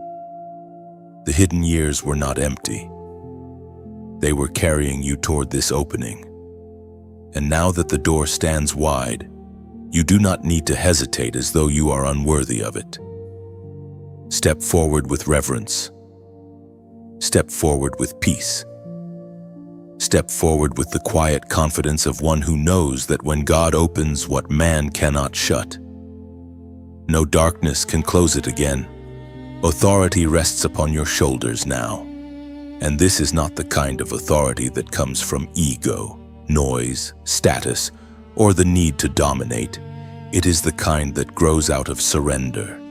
The hidden years were not empty. They were carrying you toward this opening. And now that the door stands wide, you do not need to hesitate as though you are unworthy of it. Step forward with reverence. Step forward with peace. Step forward with the quiet confidence of one who knows that when God opens what man cannot shut, no darkness can close it again. Authority rests upon your shoulders now. And this is not the kind of authority that comes from ego, noise, status, or the need to dominate. It is the kind that grows out of surrender,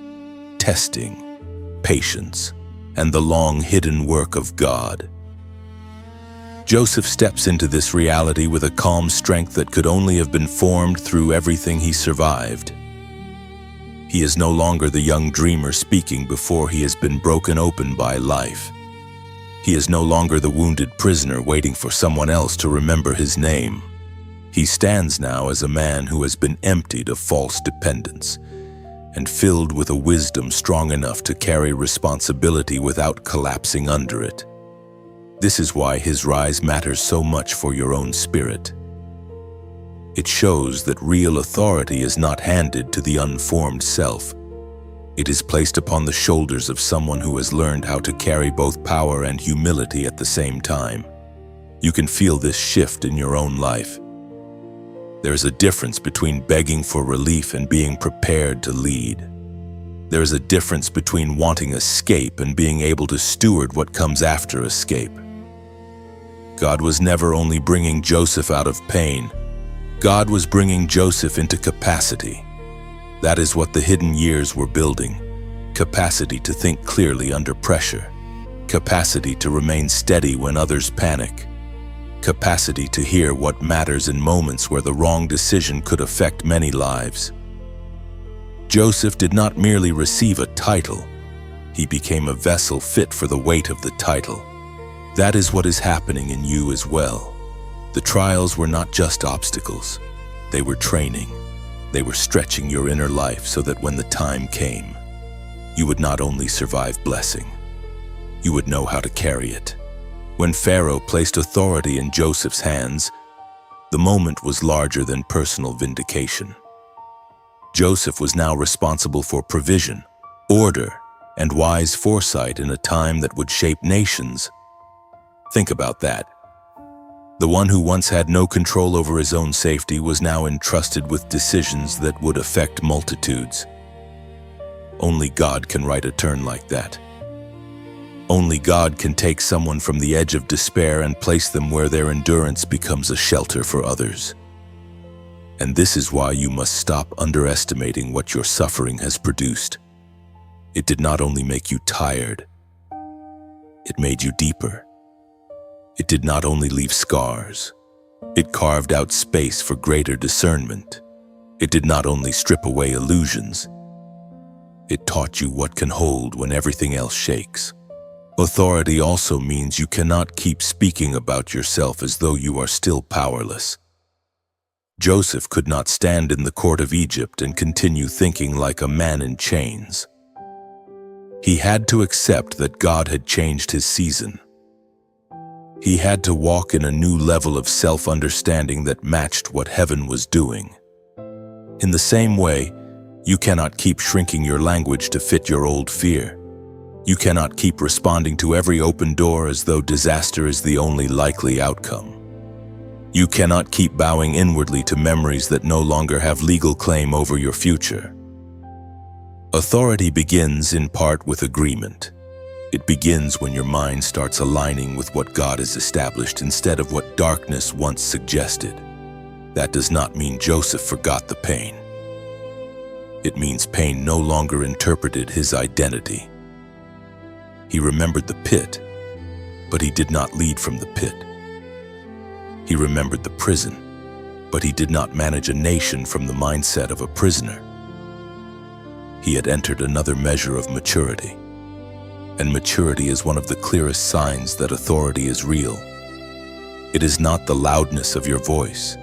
testing, patience, and the long hidden work of God. Joseph steps into this reality with a calm strength that could only have been formed through everything he survived. He is no longer the young dreamer speaking before he has been broken open by life. He is no longer the wounded prisoner waiting for someone else to remember his name. He stands now as a man who has been emptied of false dependence and filled with a wisdom strong enough to carry responsibility without collapsing under it. This is why his rise matters so much for your own spirit. It shows that real authority is not handed to the unformed self. It is placed upon the shoulders of someone who has learned how to carry both power and humility at the same time. You can feel this shift in your own life. There's a difference between begging for relief and being prepared to lead. There's a difference between wanting escape and being able to steward what comes after escape. God was never only bringing Joseph out of pain. God was bringing Joseph into capacity. That is what the hidden years were building. Capacity to think clearly under pressure. Capacity to remain steady when others panic. Capacity to hear what matters in moments where the wrong decision could affect many lives. Joseph did not merely receive a title. He became a vessel fit for the weight of the title. That is what is happening in you as well. The trials were not just obstacles. They were training. They were stretching your inner life so that when the time came, you would not only survive blessing, you would know how to carry it. When Pharaoh placed authority in Joseph's hands, the moment was larger than personal vindication. Joseph was now responsible for provision, order, and wise foresight in a time that would shape nations. Think about that. The one who once had no control over his own safety was now entrusted with decisions that would affect multitudes. Only God can right a turn like that. Only God can take someone from the edge of despair and place them where their endurance becomes a shelter for others. And this is why you must stop underestimating what your suffering has produced. It did not only make you tired, it made you deeper. It did not only leave scars, it carved out space for greater discernment. It did not only strip away illusions, it taught you what can hold when everything else shakes. Authority also means you cannot keep speaking about yourself as though you are still powerless. Joseph could not stand in the court of Egypt and continue thinking like a man in chains. He had to accept that God had changed his season. He had to walk in a new level of self-understanding that matched what heaven was doing. In the same way, you cannot keep shrinking your language to fit your old fear. You cannot keep responding to every open door as though disaster is the only likely outcome. You cannot keep bowing inwardly to memories that no longer have legal claim over your future. Authority begins in part with agreement. It begins when your mind starts aligning with what God has established instead of what darkness once suggested. That does not mean Joseph forgot the pain. It means pain no longer interpreted his identity. He remembered the pit, but he did not lead from the pit. He remembered the prison, but he did not manage a nation from the mindset of a prisoner. He had entered another measure of maturity, and maturity is one of the clearest signs that authority is real. It is not the loudness of your voice,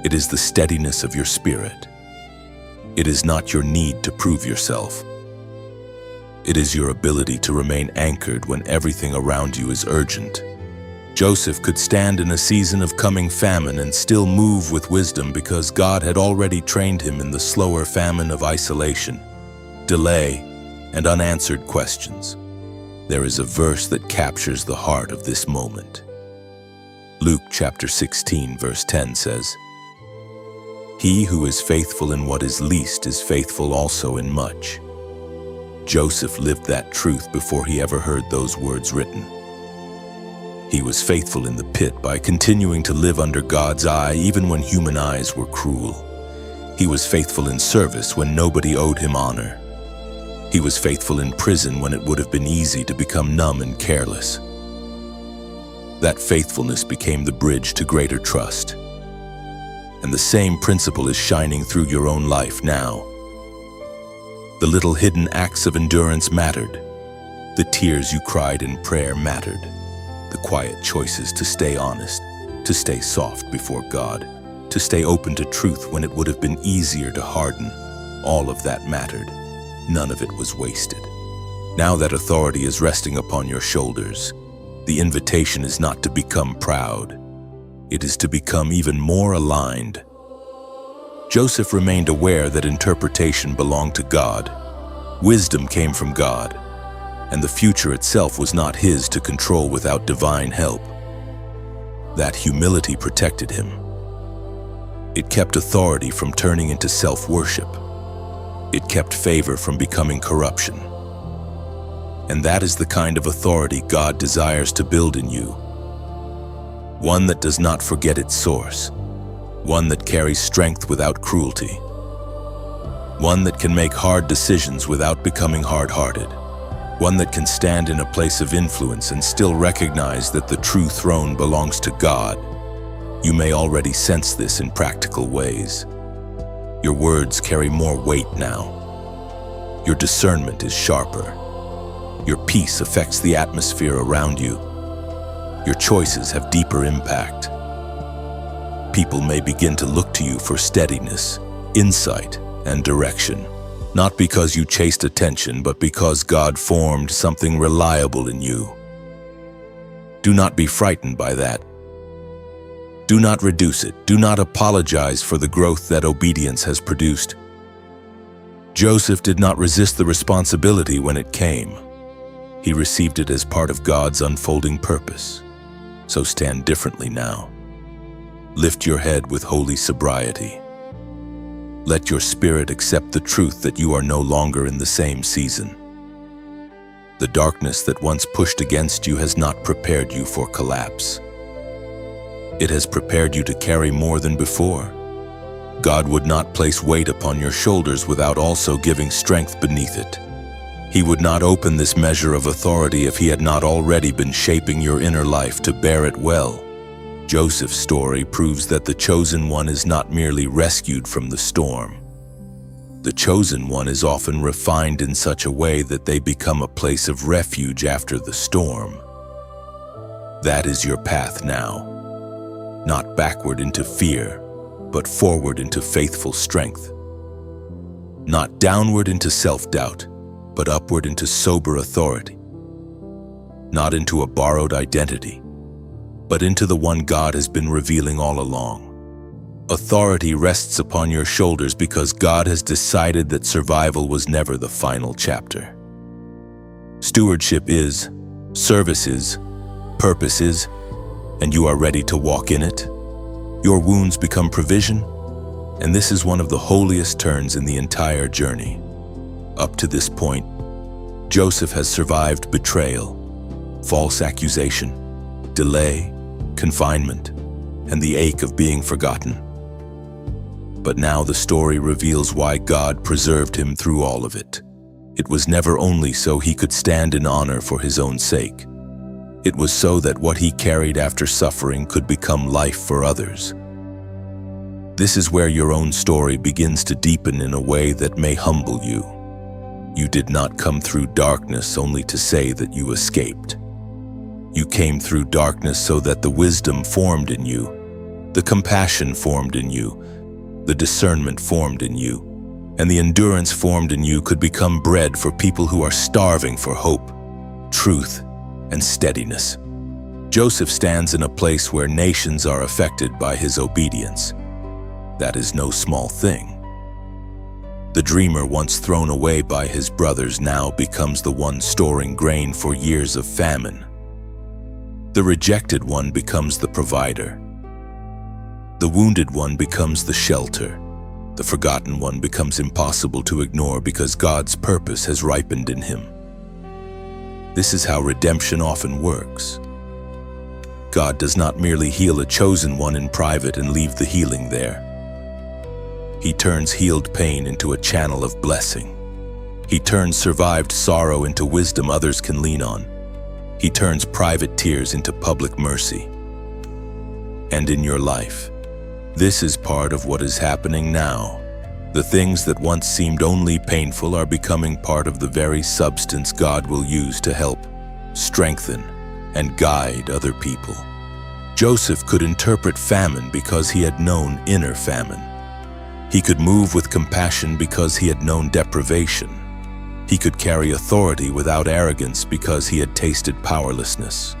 it is the steadiness of your spirit. It is not your need to prove yourself. It is your ability to remain anchored when everything around you is urgent. Joseph could stand in a season of coming famine and still move with wisdom because God had already trained him in the slower famine of isolation, delay, and unanswered questions. There is a verse that captures the heart of this moment. Luke chapter 16 verse 10 says, "He who is faithful in what is least is faithful also in much." Joseph lived that truth before he ever heard those words written. He was faithful in the pit by continuing to live under God's eye even when human eyes were cruel. He was faithful in service when nobody owed him honor. He was faithful in prison when it would have been easy to become numb and careless. That faithfulness became the bridge to greater trust. And the same principle is shining through your own life now. The little hidden acts of endurance mattered. The tears you cried in prayer mattered. The quiet choices to stay honest, to stay soft before God, to stay open to truth when it would have been easier to harden. All of that mattered. None of it was wasted. Now that authority is resting upon your shoulders, the invitation is not to become proud. It is to become even more aligned. Joseph remained aware that interpretation belonged to God. Wisdom came from God, and the future itself was not his to control without divine help. That humility protected him. It kept authority from turning into self-worship. It kept favor from becoming corruption. And that is the kind of authority God desires to build in you. One that does not forget its source. One that carries strength without cruelty. One that can make hard decisions without becoming hard-hearted. One that can stand in a place of influence and still recognize that the true throne belongs to God. You may already sense this in practical ways. Your words carry more weight now. Your discernment is sharper. Your peace affects the atmosphere around you. Your choices have deeper impact. People may begin to look to you for steadiness, insight, and direction. Not because you chased attention, but because God formed something reliable in you. Do not be frightened by that. Do not reduce it. Do not apologize for the growth that obedience has produced. Joseph did not resist the responsibility when it came. He received it as part of God's unfolding purpose. So stand differently now. Lift your head with holy sobriety. Let your spirit accept the truth that you are no longer in the same season. The darkness that once pushed against you has not prepared you for collapse. It has prepared you to carry more than before. God would not place weight upon your shoulders without also giving strength beneath it. He would not open this measure of authority if he had not already been shaping your inner life to bear it well. Joseph's story proves that the chosen one is not merely rescued from the storm. The chosen one is often refined in such a way that they become a place of refuge after the storm. That is your path now. Not backward into fear, but forward into faithful strength. Not downward into self-doubt, but upward into sober authority. Not into a borrowed identity, but into the one God has been revealing all along. Authority rests upon your shoulders because God has decided that survival was never the final chapter. Stewardship is, service is, purpose is, and you are ready to walk in it. Your wounds become provision, and this is one of the holiest turns in the entire journey. Up to this point, Joseph has survived betrayal, false accusation, delay, confinement, and the ache of being forgotten. But now the story reveals why God preserved him through all of it. It was never only so he could stand in honor for his own sake. It was so that what he carried after suffering could become life for others. This is where your own story begins to deepen in a way that may humble you. You did not come through darkness only to say that you escaped. You came through darkness so that the wisdom formed in you, the compassion formed in you, the discernment formed in you, and the endurance formed in you could become bread for people who are starving for hope, truth, and steadiness. Joseph stands in a place where nations are affected by his obedience. That is no small thing. The dreamer once thrown away by his brothers now becomes the one storing grain for years of famine. The rejected one becomes the provider. The wounded one becomes the shelter. The forgotten one becomes impossible to ignore because God's purpose has ripened in him. This is how redemption often works. God does not merely heal a chosen one in private and leave the healing there. He turns healed pain into a channel of blessing. He turns survived sorrow into wisdom others can lean on. He turns private tears into public mercy. And in your life, this is part of what is happening now. The things that once seemed only painful are becoming part of the very substance God will use to help, strengthen, and guide other people. Joseph could interpret famine because he had known inner famine. He could move with compassion because he had known deprivation. He could carry authority without arrogance because he had tasted powerlessness.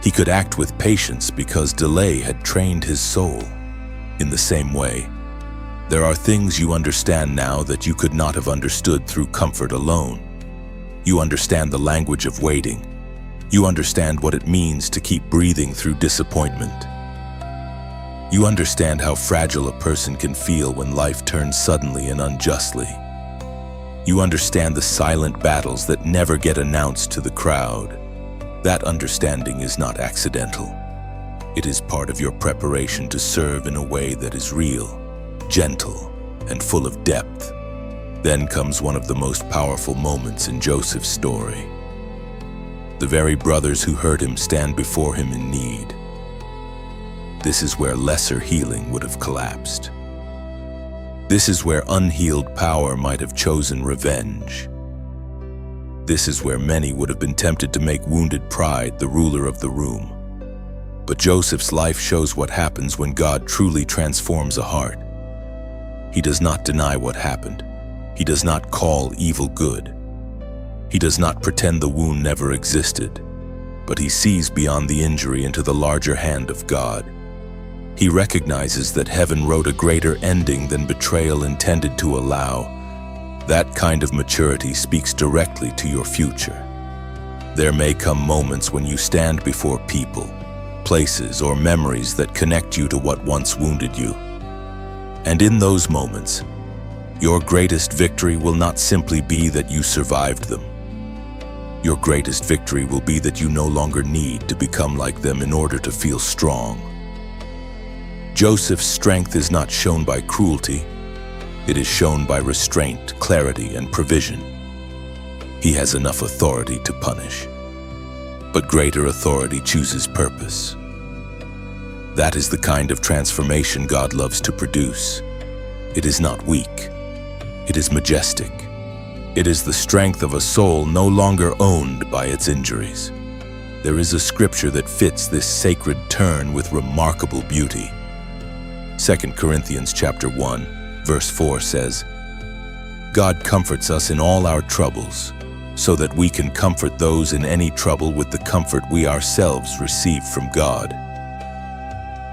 He could act with patience because delay had trained his soul. In the same way, There are things you understand now that you could not have understood through comfort alone. You understand the language of waiting. You understand what it means to keep breathing through disappointment. You understand how fragile a person can feel when life turns suddenly and unjustly. You understand the silent battles that never get announced to the crowd. That understanding is not accidental. It is part of your preparation to serve in a way that is real, gentle, and full of depth. Then comes one of the most powerful moments in Joseph's story. The very brothers who hurt him stand before him in need. This is where lesser healing would have collapsed. This is where unhealed power might have chosen revenge. This is where many would have been tempted to make wounded pride the ruler of the room. But Joseph's life shows what happens when God truly transforms a heart. He does not deny what happened. He does not call evil good. He does not pretend the wound never existed, but he sees beyond the injury into the larger hand of God. He recognizes that heaven wrote a greater ending than betrayal intended to allow. That kind of maturity speaks directly to your future. There may come moments when you stand before people, places, or memories that connect you to what once wounded you. And in those moments, your greatest victory will not simply be that you survived them. Your greatest victory will be that you no longer need to become like them in order to feel strong. Joseph's strength is not shown by cruelty. It is shown by restraint, clarity, and provision. He has enough authority to punish, but greater authority chooses purpose. That is the kind of transformation God loves to produce. It is not weak. It is majestic. It is the strength of a soul no longer owned by its injuries. There is a scripture that fits this sacred turn with remarkable beauty. 2 Corinthians chapter 1, verse 4 says, God comforts us in all our troubles, so that we can comfort those in any trouble with the comfort we ourselves receive from God.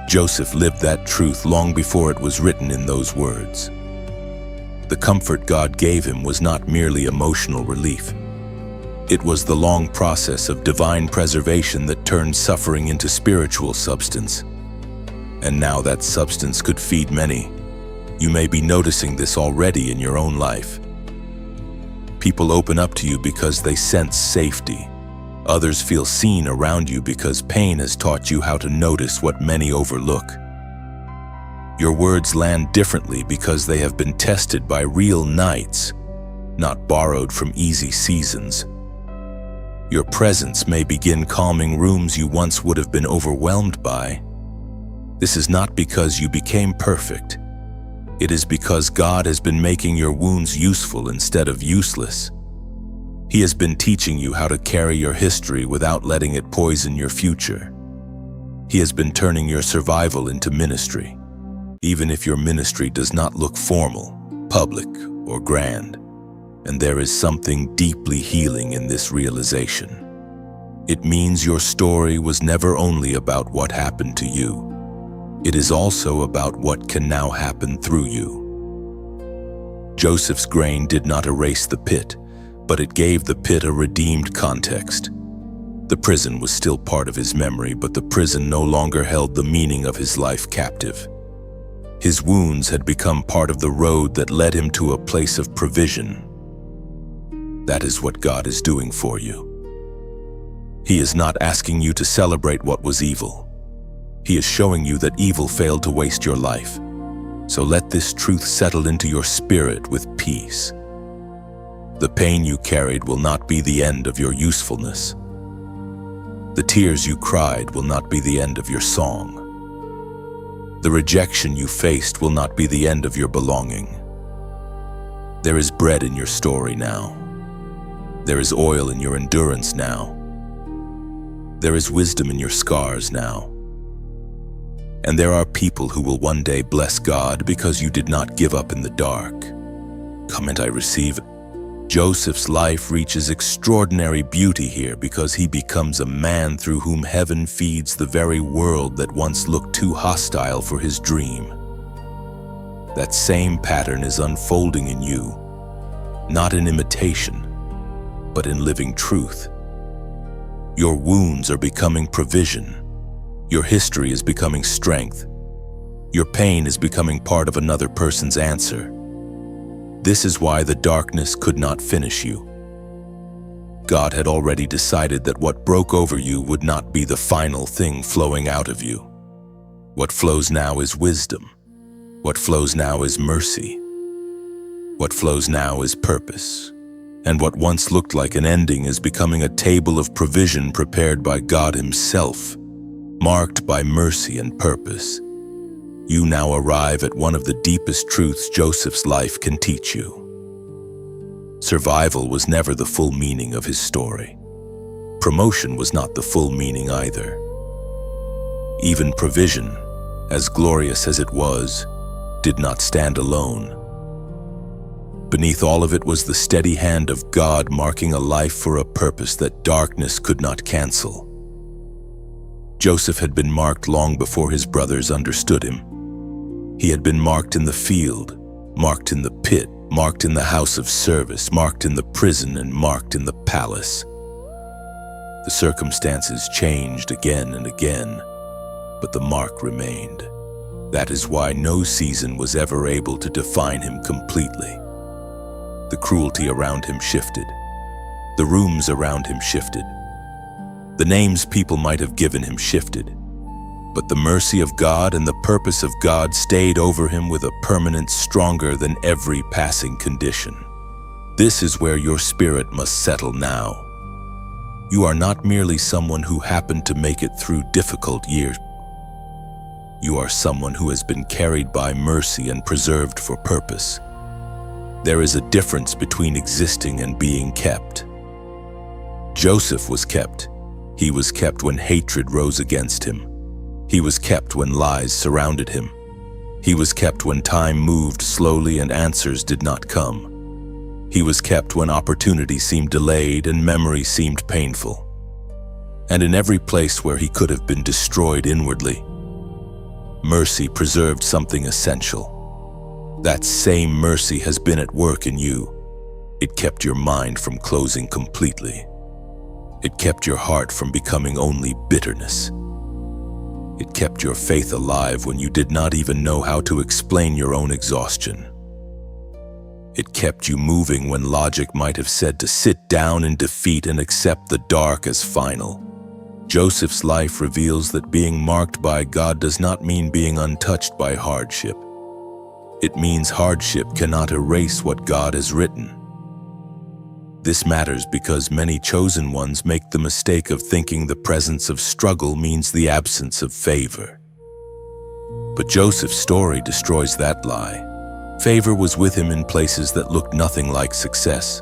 Joseph lived that truth long before it was written in those words. The comfort God gave him was not merely emotional relief. It was the long process of divine preservation that turned suffering into spiritual substance. And now that substance could feed many. You may be noticing this already in your own life. People open up to you because they sense safety. Others feel seen around you because pain has taught you how to notice what many overlook. Your words land differently because they have been tested by real nights, not borrowed from easy seasons. Your presence may begin calming rooms you once would have been overwhelmed by. This is not because you became perfect. It is because God has been making your wounds useful instead of useless. He has been teaching you how to carry your history without letting it poison your future. He has been turning your survival into ministry, even if your ministry does not look formal, public, or grand. And there is something deeply healing in this realization. It means your story was never only about what happened to you. It is also about what can now happen through you. Joseph's grain did not erase the pit, but it gave the pit a redeemed context. The prison was still part of his memory, but the prison no longer held the meaning of his life captive. His wounds had become part of the road that led him to a place of provision. That is what God is doing for you. He is not asking you to celebrate what was evil. He is showing you that evil failed to waste your life. So let this truth settle into your spirit with peace. The pain you carried will not be the end of your usefulness. The tears you cried will not be the end of your song. The rejection you faced will not be the end of your belonging. There is bread in your story now. There is oil in your endurance now. There is wisdom in your scars now. And there are people who will one day bless God because you did not give up in the dark. Comment I receive. Joseph's life reaches extraordinary beauty here because he becomes a man through whom heaven feeds the very world that once looked too hostile for his dream. That same pattern is unfolding in you, not in imitation, but in living truth. Your wounds are becoming provision. Your history is becoming strength. Your pain is becoming part of another person's answer. This is why the darkness could not finish you. God had already decided that what broke over you would not be the final thing flowing out of you. What flows now is wisdom. What flows now is mercy. What flows now is purpose. And what once looked like an ending is becoming a table of provision prepared by God Himself, marked by mercy and purpose. You now arrive at one of the deepest truths Joseph's life can teach you. Survival was never the full meaning of his story. Promotion was not the full meaning either. Even provision, as glorious as it was, did not stand alone. Beneath all of it was the steady hand of God marking a life for a purpose that darkness could not cancel. Joseph had been marked long before his brothers understood him. He had been marked in the field, marked in the pit, marked in the house of service, marked in the prison, and marked in the palace. The circumstances changed again and again, but the mark remained. That is why no season was ever able to define him completely. The cruelty around him shifted. The rooms around him shifted. The names people might have given him shifted. But the mercy of God and the purpose of God stayed over him with a permanence stronger than every passing condition. This is where your spirit must settle now. You are not merely someone who happened to make it through difficult years. You are someone who has been carried by mercy and preserved for purpose. There is a difference between existing and being kept. Joseph was kept. He was kept when hatred rose against him. He was kept when lies surrounded him. He was kept when time moved slowly and answers did not come. He was kept when opportunity seemed delayed and memory seemed painful. And in every place where he could have been destroyed inwardly, mercy preserved something essential. That same mercy has been at work in you. It kept your mind from closing completely. It kept your heart from becoming only bitterness. It kept your faith alive when you did not even know how to explain your own exhaustion. It kept you moving when logic might have said to sit down in defeat and accept the dark as final. Joseph's life reveals that being marked by God does not mean being untouched by hardship. It means hardship cannot erase what God has written. This matters because many chosen ones make the mistake of thinking the presence of struggle means the absence of favor. But Joseph's story destroys that lie. Favor was with him in places that looked nothing like success.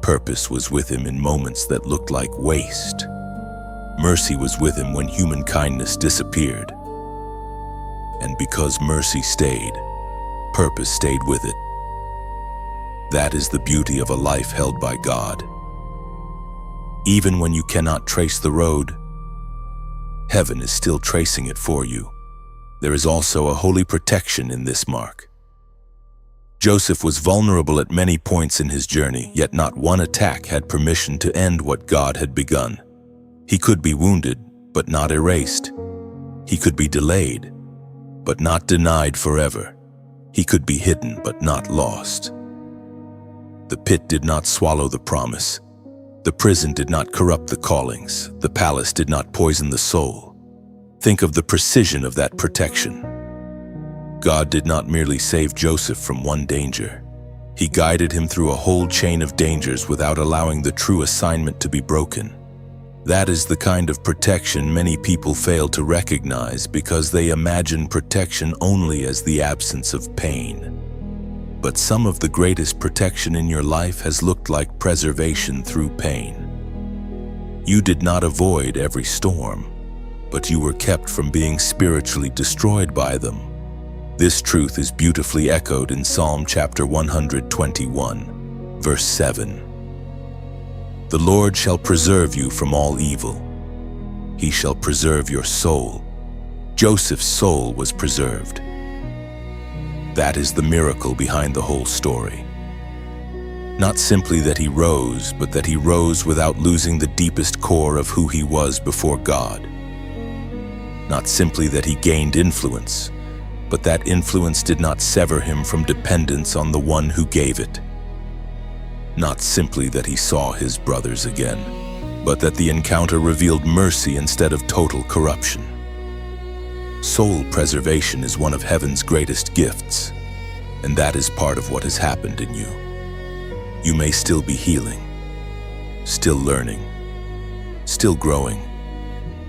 Purpose was with him in moments that looked like waste. Mercy was with him when human kindness disappeared. And because mercy stayed, purpose stayed with it. That is the beauty of a life held by God. Even when you cannot trace the road, heaven is still tracing it for you. There is also a holy protection in this mark. Joseph was vulnerable at many points in his journey, yet not one attack had permission to end what God had begun. He could be wounded, but not erased. He could be delayed, but not denied forever. He could be hidden, but not lost. The pit did not swallow the promise. The prison did not corrupt the callings. The palace did not poison the soul. Think of the precision of that protection. God did not merely save Joseph from one danger. He guided him through a whole chain of dangers without allowing the true assignment to be broken. That is the kind of protection many people fail to recognize because they imagine protection only as the absence of pain. But some of the greatest protection in your life has looked like preservation through pain. You did not avoid every storm, but you were kept from being spiritually destroyed by them. This truth is beautifully echoed in Psalm chapter 121, verse 7. The Lord shall preserve you from all evil. He shall preserve your soul. Joseph's soul was preserved. That is the miracle behind the whole story. Not simply that he rose, but that he rose without losing the deepest core of who he was before God. Not simply that he gained influence, but that influence did not sever him from dependence on the one who gave it. Not simply that he saw his brothers again, but that the encounter revealed mercy instead of total corruption. Soul preservation is one of heaven's greatest gifts, and that is part of what has happened in you. You may still be healing, still learning, still growing,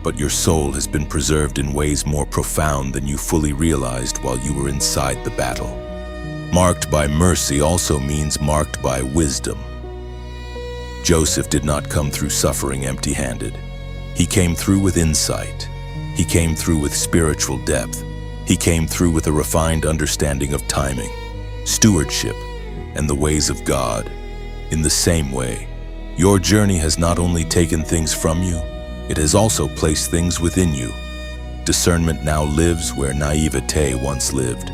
but your soul has been preserved in ways more profound than you fully realized while you were inside the battle. Marked by mercy also means marked by wisdom. Joseph did not come through suffering empty-handed. He came through with insight. He came through with spiritual depth. He came through with a refined understanding of timing, stewardship, and the ways of God. In the same way, your journey has not only taken things from you, it has also placed things within you. Discernment now lives where naivete once lived.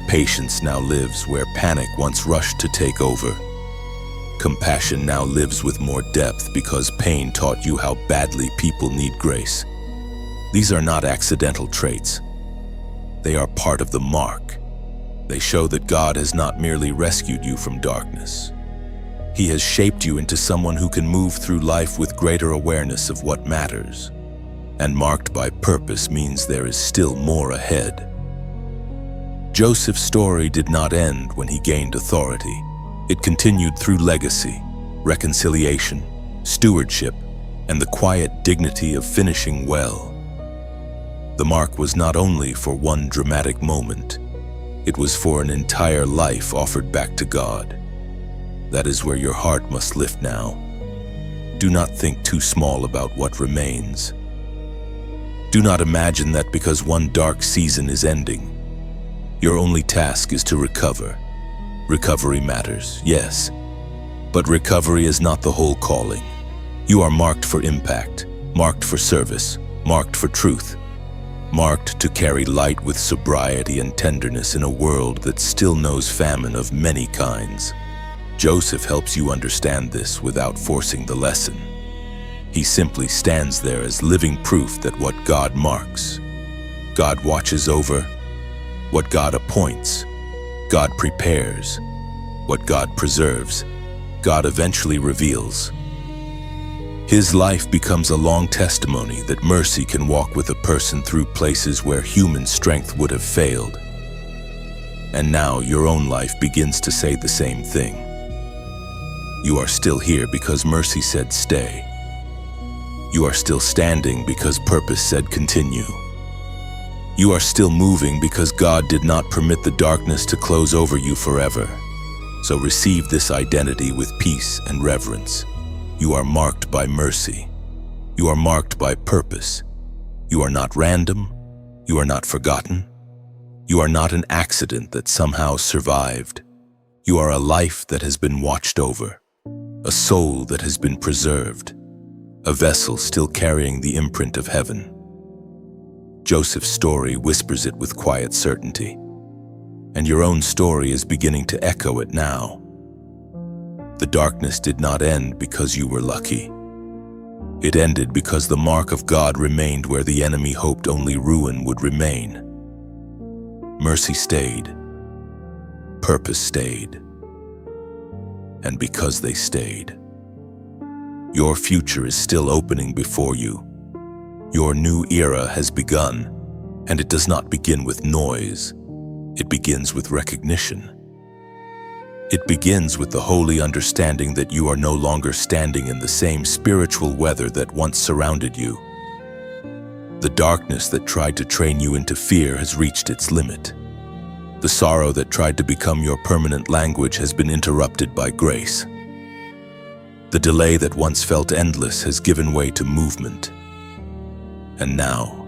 Patience now lives where panic once rushed to take over. Compassion now lives with more depth because pain taught you how badly people need grace. These are not accidental traits. They are part of the mark. They show that God has not merely rescued you from darkness. He has shaped you into someone who can move through life with greater awareness of what matters. And marked by purpose means there is still more ahead. Joseph's story did not end when he gained authority. It continued through legacy, reconciliation, stewardship, and the quiet dignity of finishing well. The mark was not only for one dramatic moment, it was for an entire life offered back to God. That is where your heart must lift now. Do not think too small about what remains. Do not imagine that because one dark season is ending, your only task is to recover. Recovery matters, yes, but recovery is not the whole calling. You are marked for impact, marked for service, marked for truth, marked to carry light with sobriety and tenderness in a world that still knows famine of many kinds. Joseph helps you understand this without forcing the lesson. He simply stands there as living proof that what God marks, God watches over. What God appoints, God prepares. What God preserves, God eventually reveals. His life becomes a long testimony that mercy can walk with a person through places where human strength would have failed. And now your own life begins to say the same thing. You are still here because mercy said stay. You are still standing because purpose said continue. You are still moving because God did not permit the darkness to close over you forever. So receive this identity with peace and reverence. You are marked by mercy. You are marked by purpose. You are not random. You are not forgotten. You are not an accident that somehow survived. You are a life that has been watched over, a soul that has been preserved, a vessel still carrying the imprint of heaven. Joseph's story whispers it with quiet certainty, and your own story is beginning to echo it now. The darkness did not end because you were lucky. It ended because the mark of God remained where the enemy hoped only ruin would remain. Mercy stayed. Purpose stayed. And because they stayed, your future is still opening before you. Your new era has begun, and it does not begin with noise. It begins with recognition. It begins with the holy understanding that you are no longer standing in the same spiritual weather that once surrounded you. The darkness that tried to train you into fear has reached its limit. The sorrow that tried to become your permanent language has been interrupted by grace. The delay that once felt endless has given way to movement. And now,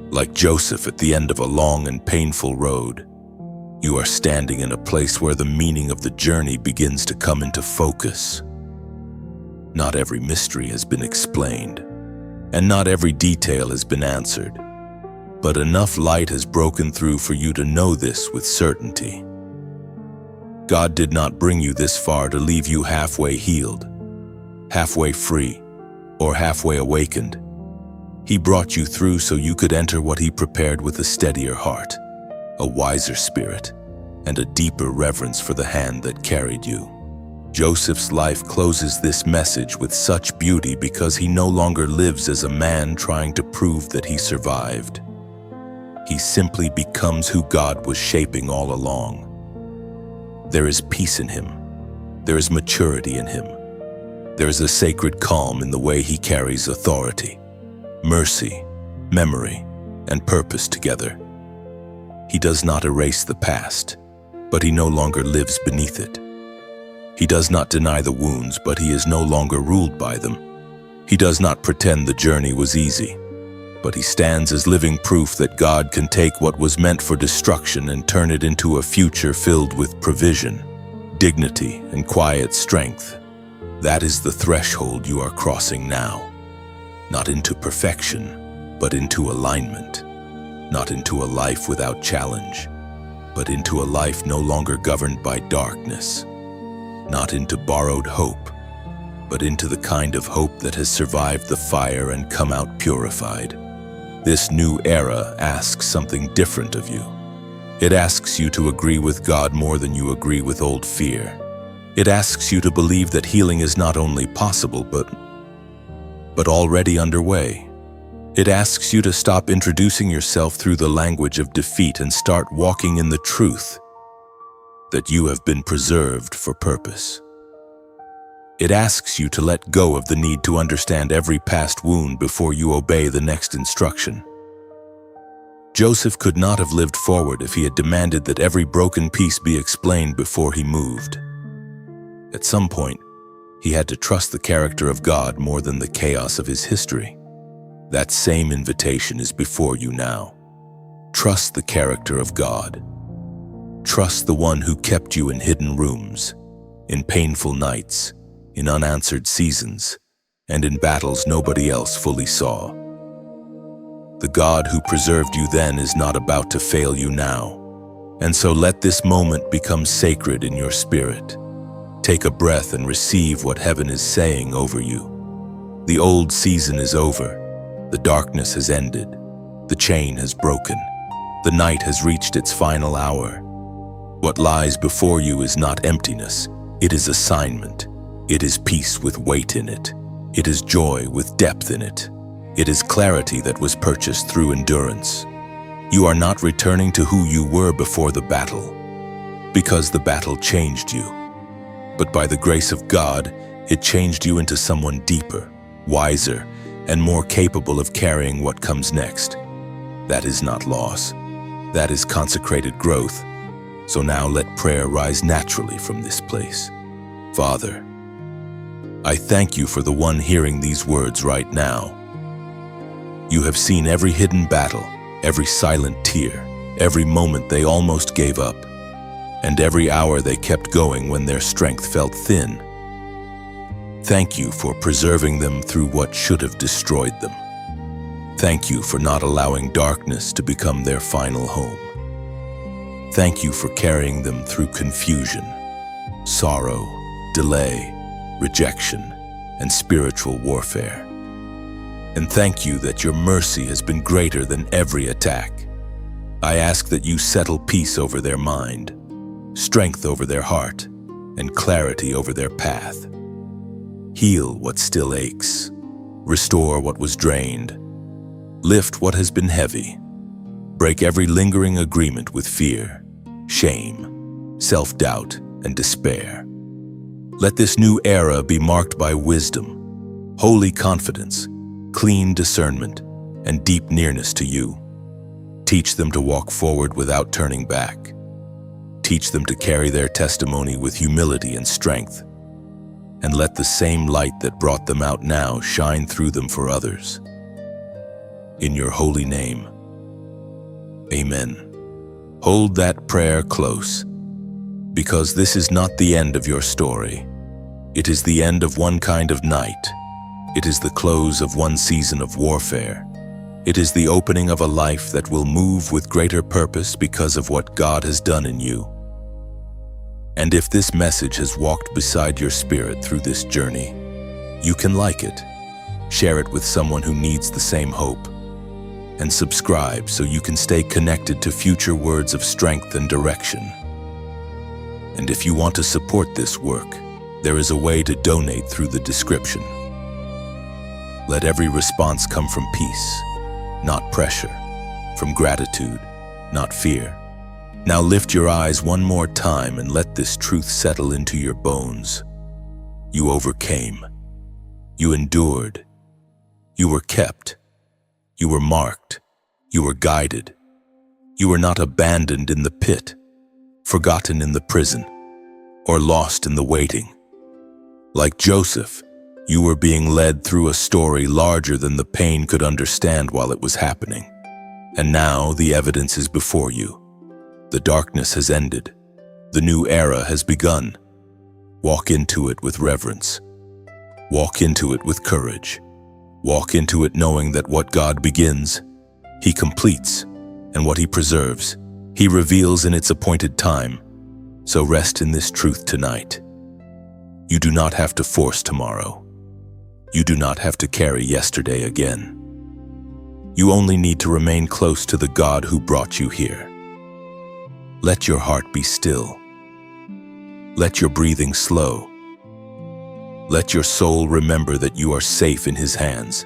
like Joseph at the end of a long and painful road, you are standing in a place where the meaning of the journey begins to come into focus. Not every mystery has been explained, and not every detail has been answered. But enough light has broken through for you to know this with certainty. God did not bring you this far to leave you halfway healed, halfway free, or halfway awakened. He brought you through so you could enter what He prepared with a steadier heart, a wiser spirit, and a deeper reverence for the hand that carried you. Joseph's life closes this message with such beauty because he no longer lives as a man trying to prove that he survived. He simply becomes who God was shaping all along. There is peace in him. There is maturity in him. There is a sacred calm in the way he carries authority, mercy, memory, and purpose together. He does not erase the past, but he no longer lives beneath it. He does not deny the wounds, but he is no longer ruled by them. He does not pretend the journey was easy, but he stands as living proof that God can take what was meant for destruction and turn it into a future filled with provision, dignity, and quiet strength. That is the threshold you are crossing now. Not into perfection, but into alignment. Not into a life without challenge, but into a life no longer governed by darkness. Not into borrowed hope, but into the kind of hope that has survived the fire and come out purified. This new era asks something different of you. It asks you to agree with God more than you agree with old fear. It asks you to believe that healing is not only possible, but already underway. It asks you to stop introducing yourself through the language of defeat and start walking in the truth that you have been preserved for purpose. It asks you to let go of the need to understand every past wound before you obey the next instruction. Joseph could not have lived forward if he had demanded that every broken piece be explained before he moved. At some point, he had to trust the character of God more than the chaos of his history. That same invitation is before you now. Trust the character of God. Trust the one who kept you in hidden rooms, in painful nights, in unanswered seasons, and in battles nobody else fully saw. The God who preserved you then is not about to fail you now, and so let this moment become sacred in your spirit. Take a breath and receive what heaven is saying over you. The old season is over. The darkness has ended. The chain has broken. The night has reached its final hour. What lies before you is not emptiness. It is assignment. It is peace with weight in it. It is joy with depth in it. It is clarity that was purchased through endurance. You are not returning to who you were before the battle, because the battle changed you. But by the grace of God, it changed you into someone deeper, wiser, and more capable of carrying what comes next. That is not loss. That is consecrated growth. So now let prayer rise naturally from this place. Father, I thank you for the one hearing these words right now. You have seen every hidden battle, every silent tear, every moment they almost gave up, and every hour they kept going when their strength felt thin. Thank you for preserving them through what should have destroyed them. Thank you for not allowing darkness to become their final home. Thank you for carrying them through confusion, sorrow, delay, rejection, and spiritual warfare. And thank you that your mercy has been greater than every attack. I ask that you settle peace over their mind, strength over their heart, and clarity over their path. Heal what still aches, restore what was drained, lift what has been heavy, break every lingering agreement with fear, shame, self-doubt, and despair. Let this new era be marked by wisdom, holy confidence, clean discernment, and deep nearness to you. Teach them to walk forward without turning back. Teach them to carry their testimony with humility and strength. And let the same light that brought them out now shine through them for others. In your holy name, amen. Hold that prayer close, because this is not the end of your story. It is the end of one kind of night. It is the close of one season of warfare. It is the opening of a life that will move with greater purpose because of what God has done in you. And if this message has walked beside your spirit through this journey, you can like it, share it with someone who needs the same hope, and subscribe so you can stay connected to future words of strength and direction. And if you want to support this work, there is a way to donate through the description. Let every response come from peace, not pressure, from gratitude, not fear. Now lift your eyes one more time and let this truth settle into your bones. You overcame. You endured. You were kept. You were marked. You were guided. You were not abandoned in the pit, forgotten in the prison, or lost in the waiting. Like Joseph, you were being led through a story larger than the pain could understand while it was happening. And now the evidence is before you. The darkness has ended. The new era has begun. Walk into it with reverence. Walk into it with courage. Walk into it knowing that what God begins, He completes, and what He preserves, He reveals in its appointed time. So rest in this truth tonight. You do not have to force tomorrow. You do not have to carry yesterday again. You only need to remain close to the God who brought you here. Let your heart be still. Let your breathing slow. Let your soul remember that you are safe in His hands.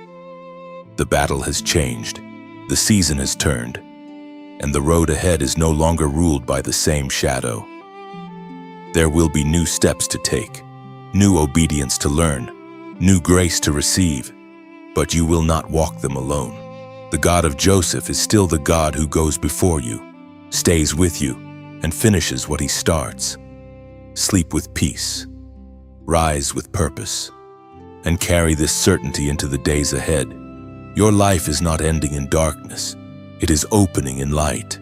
The battle has changed, the season has turned, and the road ahead is no longer ruled by the same shadow. There will be new steps to take, new obedience to learn, new grace to receive, but you will not walk them alone. The God of Joseph is still the God who goes before you, stays with you, and finishes what He starts. Sleep with peace, rise with purpose, and carry this certainty into the days ahead. Your life is not ending in darkness, it is opening in light.